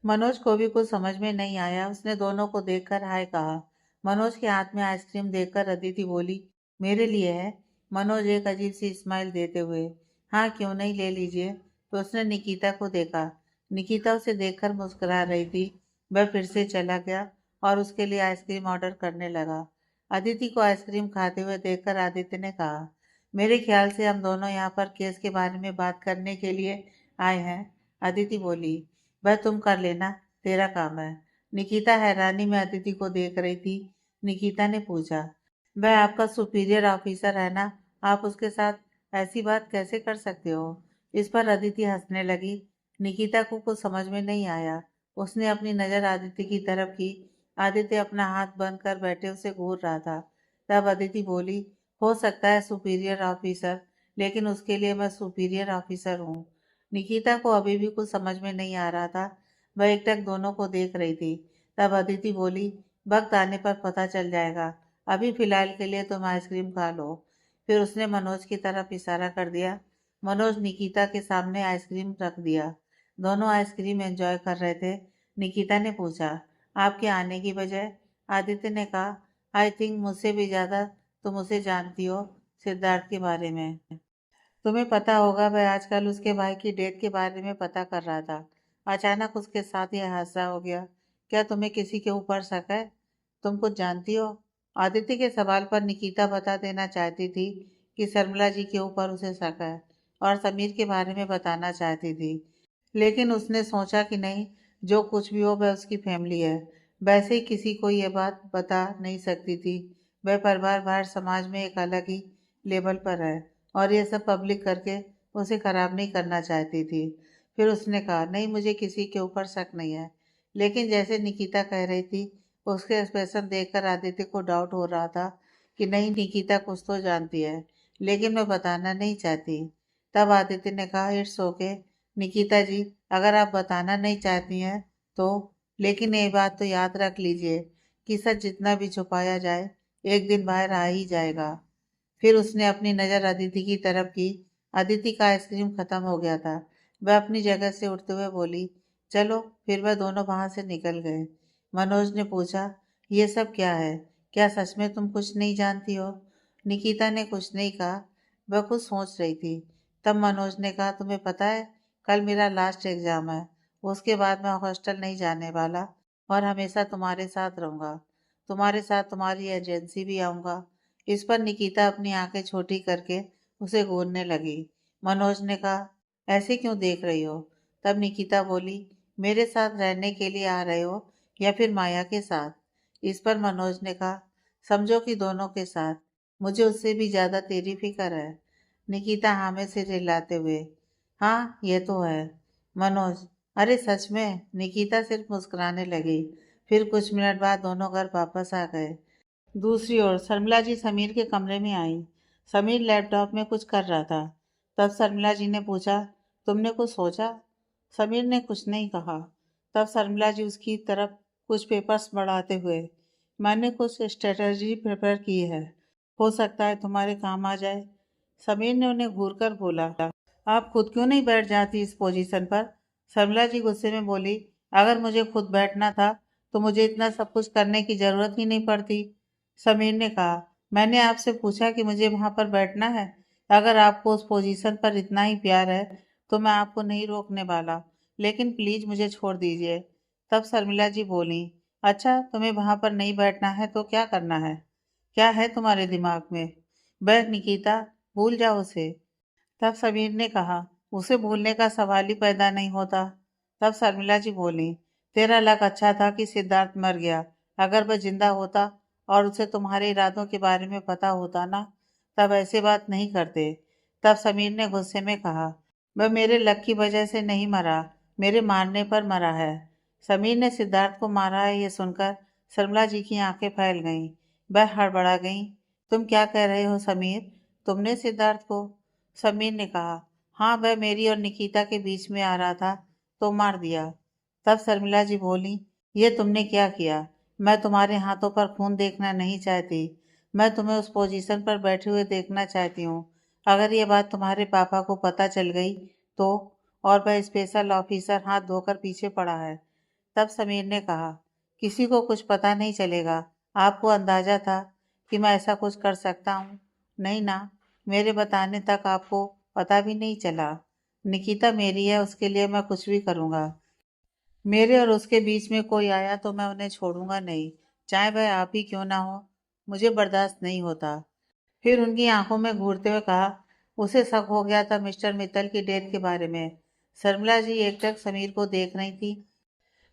मनोज को भी कुछ समझ में नहीं आया। उसने दोनों को देखकर हाय कहा। मनोज के हाथ में आइसक्रीम देखकर अदिति बोली, मेरे लिए है? मनोज एक अजीब सी स्माइल देते हुए, हाँ क्यों नहीं, ले लीजिए। तो उसने निकिता को देखा। निकिता उसे देखकर मुस्कुरा रही थी। वह फिर से चला गया और उसके लिए आइसक्रीम ऑर्डर करने लगा। अदिति को आइसक्रीम खाते हुए देखकर आदित्य ने कहा, मेरे ख्याल से हम दोनों यहाँ पर केस के बारे में बात करने के लिए आए हैं। अदिति बोली, वह तुम कर लेना, तेरा काम है। निकिता हैरानी में अदिति को देख रही थी। निकिता ने पूछा, वह आपका सुपीरियर ऑफिसर है ना, आप उसके साथ ऐसी बात कैसे कर सकते हो? इस पर अदिति हंसने लगी। निकिता को कुछ समझ में नहीं आया। उसने अपनी नजर आदित्य की तरफ की। आदित्य अपना हाथ बंद कर बैठे उसे घूर रहा था। तब अदिति बोली, हो सकता है सुपीरियर ऑफिसर, लेकिन उसके लिए मैं सुपीरियर ऑफिसर हूँ। निकिता को अभी भी कुछ समझ में नहीं आ रहा था। वह एकटक दोनों को देख रही थी। तब अदिति बोली, वक्त आने पर पता चल जाएगा, अभी फिलहाल के लिए तुम आइसक्रीम खा लो। फिर उसने मनोज की तरफ इशारा कर दिया। मनोज निकिता के सामने आइसक्रीम रख दिया। दोनों आइसक्रीम एंजॉय कर रहे थे। निकिता ने पूछा, आपके आने की वजह? आदित्य ने कहा, आई थिंक मुझसे भी ज्यादा तुम उसे जानती हो, सिद्धार्थ के बारे में। तुम्हें पता होगा, वह आजकल उसके भाई की डेथ के बारे में पता कर रहा था। अचानक उसके साथ यह हादसा हो गया। क्या तुम्हें किसी के ऊपर शक है? तुम कुछ जानती हो? आदित्य के सवाल पर निकिता बता देना चाहती थी कि शर्मिला जी के ऊपर उसे शक है, और समीर के बारे में बताना चाहती थी। लेकिन उसने सोचा कि नहीं, जो कुछ भी हो वह उसकी फैमिली है। वैसे ही किसी को यह बात बता नहीं सकती थी। वह परिवार बाहर समाज में एक अलग ही लेवल पर है, और ये सब पब्लिक करके उसे खराब नहीं करना चाहती थी। फिर उसने कहा, नहीं, मुझे किसी के ऊपर शक नहीं है। लेकिन जैसे निकिता कह रही थी, उसके एक्सप्रेशन देखकर आदित्य को डाउट हो रहा था कि नहीं, निकिता कुछ तो जानती है, लेकिन मैं बताना नहीं चाहती। तब आदित्य ने कहा, इट्स ओके निकिता जी, अगर आप बताना नहीं चाहती हैं तो, लेकिन ये बात तो याद रख लीजिए कि सच जितना भी छुपाया जाए, एक दिन बाहर आ ही जाएगा। फिर उसने अपनी नज़र अदिति की तरफ की। अदिति का आइसक्रीम खत्म हो गया था। वह अपनी जगह से उठते हुए बोली, चलो। फिर वह दोनों वहां से निकल गए। मनोज ने पूछा, ये सब क्या है? क्या सच में तुम कुछ नहीं जानती हो? निकिता ने कुछ नहीं कहा। वह कुछ सोच रही थी। तब मनोज ने कहा, तुम्हें पता है, कल मेरा लास्ट एग्जाम है। उसके बाद मैं हॉस्टल नहीं जाने वाला और हमेशा तुम्हारे साथ रहूंगा। तुम्हारे साथ तुम्हारी एजेंसी भी आऊंगा। इस पर निकिता अपनी आंखें छोटी करके उसे घूरने लगी। मनोज ने कहा, ऐसे क्यों देख रही हो? तब निकिता बोली, मेरे साथ रहने के लिए आ रहे हो या फिर माया के साथ? इस पर मनोज ने कहा, समझो कि दोनों के साथ। मुझे उससे भी ज्यादा तेरी फिक्र है। निकिता हाँ में सिर हिलाते हुए, हाँ ये तो है। मनोज, अरे सच में? निकिता सिर्फ मुस्कुराने लगी। फिर कुछ मिनट बाद दोनों घर वापस आ गए। दूसरी ओर शर्मिला जी समीर के कमरे में आई। समीर लैपटॉप में कुछ कर रहा था। तब शर्मिला जी ने पूछा, तुमने कुछ सोचा? समीर ने कुछ नहीं कहा। तब शर्मिला जी उसकी तरफ कुछ पेपर्स बढ़ाते हुए, मैंने कुछ स्ट्रेटजी प्रिपेयर की है, हो सकता है तुम्हारे काम आ जाए। समीर ने उन्हें घूर कर बोला, आप खुद क्यों नहीं बैठ जाती इस पोजीशन पर? शर्मिला जी गुस्से में बोली, अगर मुझे खुद बैठना था तो मुझे इतना सब कुछ करने की जरूरत ही नहीं पड़ती। समीर ने कहा, मैंने आपसे पूछा कि मुझे वहां पर बैठना है। अगर आपको उस पोजीशन पर इतना ही प्यार है तो मैं आपको नहीं रोकने वाला, लेकिन प्लीज मुझे छोड़ दीजिए। तब शर्मिला जी बोली, अच्छा तुम्हें वहां पर नहीं बैठना है तो क्या करना है? क्या है तुम्हारे दिमाग में? बह निकिता, भूल जाओ उसे। तब समीर ने कहा, उसे भूलने का सवाल ही पैदा नहीं होता। तब शर्मिला जी बोली, तेरा लक अच्छा था कि सिद्धार्थ मर गया। अगर वह जिंदा होता और उसे तुम्हारे इरादों के बारे में पता होता ना, तब ऐसे बात नहीं करते। तब समीर ने गुस्से में कहा, वह मेरे लक की वजह से नहीं मरा, मेरे मारने पर मरा है। समीर ने सिद्धार्थ को मारा है, ये सुनकर शर्मिला जी की आंखें फैल गईं। वह हड़बड़ा गईं। तुम क्या कह रहे हो समीर? तुमने सिद्धार्थ को? समीर ने कहा, हाँ वह मेरी और निकिता के बीच में आ रहा था तो मार दिया। तब शर्मिला जी बोली, ये तुमने क्या किया? मैं तुम्हारे हाथों पर खून देखना नहीं चाहती। मैं तुम्हें उस पोजीशन पर बैठे हुए देखना चाहती हूँ। अगर ये बात तुम्हारे पापा को पता चल गई तो? और वह स्पेशल ऑफिसर हाथ धोकर पीछे पड़ा है। तब समीर ने कहा, किसी को कुछ पता नहीं चलेगा। आपको अंदाजा था कि मैं ऐसा कुछ कर सकता हूँ? नहीं ना, मेरे बताने तक आपको पता भी नहीं चला। निकिता मेरी है, उसके लिए मैं कुछ भी करूँगा। मेरे और उसके बीच में कोई आया तो मैं उन्हें छोड़ूंगा नहीं, चाहे वह आप ही क्यों ना हो। मुझे बर्दाश्त नहीं होता। फिर उनकी आंखों में घूरते हुए कहा, उसे शक हो गया था मिस्टर मित्तल की डेथ के बारे में। शर्मिला जी एकटक समीर को देख रही थी।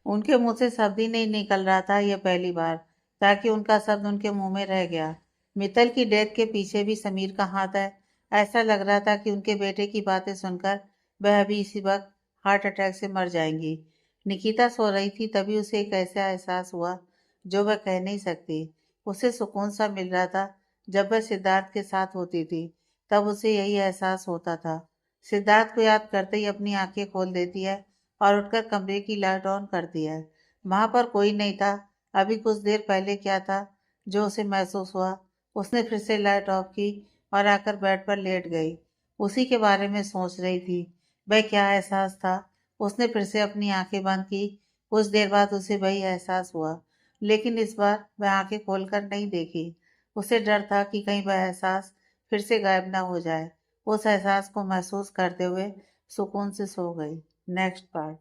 उनके मुंह से शब्द ही नहीं निकल रहा था, यह पहली बार ताकि उनका शब्द उनके मुंह में रह गया। मित्तल की डेथ के पीछे भी समीर का हाथ है। ऐसा लग रहा था कि उनके बेटे की बातें सुनकर वह अभी इसी वक्त हार्ट अटैक से मर जाएंगी। निकिता सो रही थी, तभी उसे एक ऐसा एहसास हुआ जो वह कह नहीं सकती। उसे सुकून सा मिल रहा था। जब वह सिद्धार्थ के साथ होती थी तब उसे यही एहसास होता था। सिद्धार्थ को याद करते ही अपनी आंखें खोल देती है और उठकर कमरे की लाइट ऑन करती है। वहां पर कोई नहीं था। अभी कुछ देर पहले क्या था जो उसे महसूस हुआ? उसने फिर से लाइट ऑफ की और आकर बेड पर लेट गई। उसी के बारे में सोच रही थी। वह क्या एहसास था? उसने फिर से अपनी आंखें बंद की। कुछ देर बाद उसे वही एहसास हुआ, लेकिन इस बार वह आंखें खोलकर नहीं देखी। उसे डर था कि कहीं वह एहसास फिर से गायब ना हो जाए। उस एहसास को महसूस करते हुए सुकून से सो गई। Next part.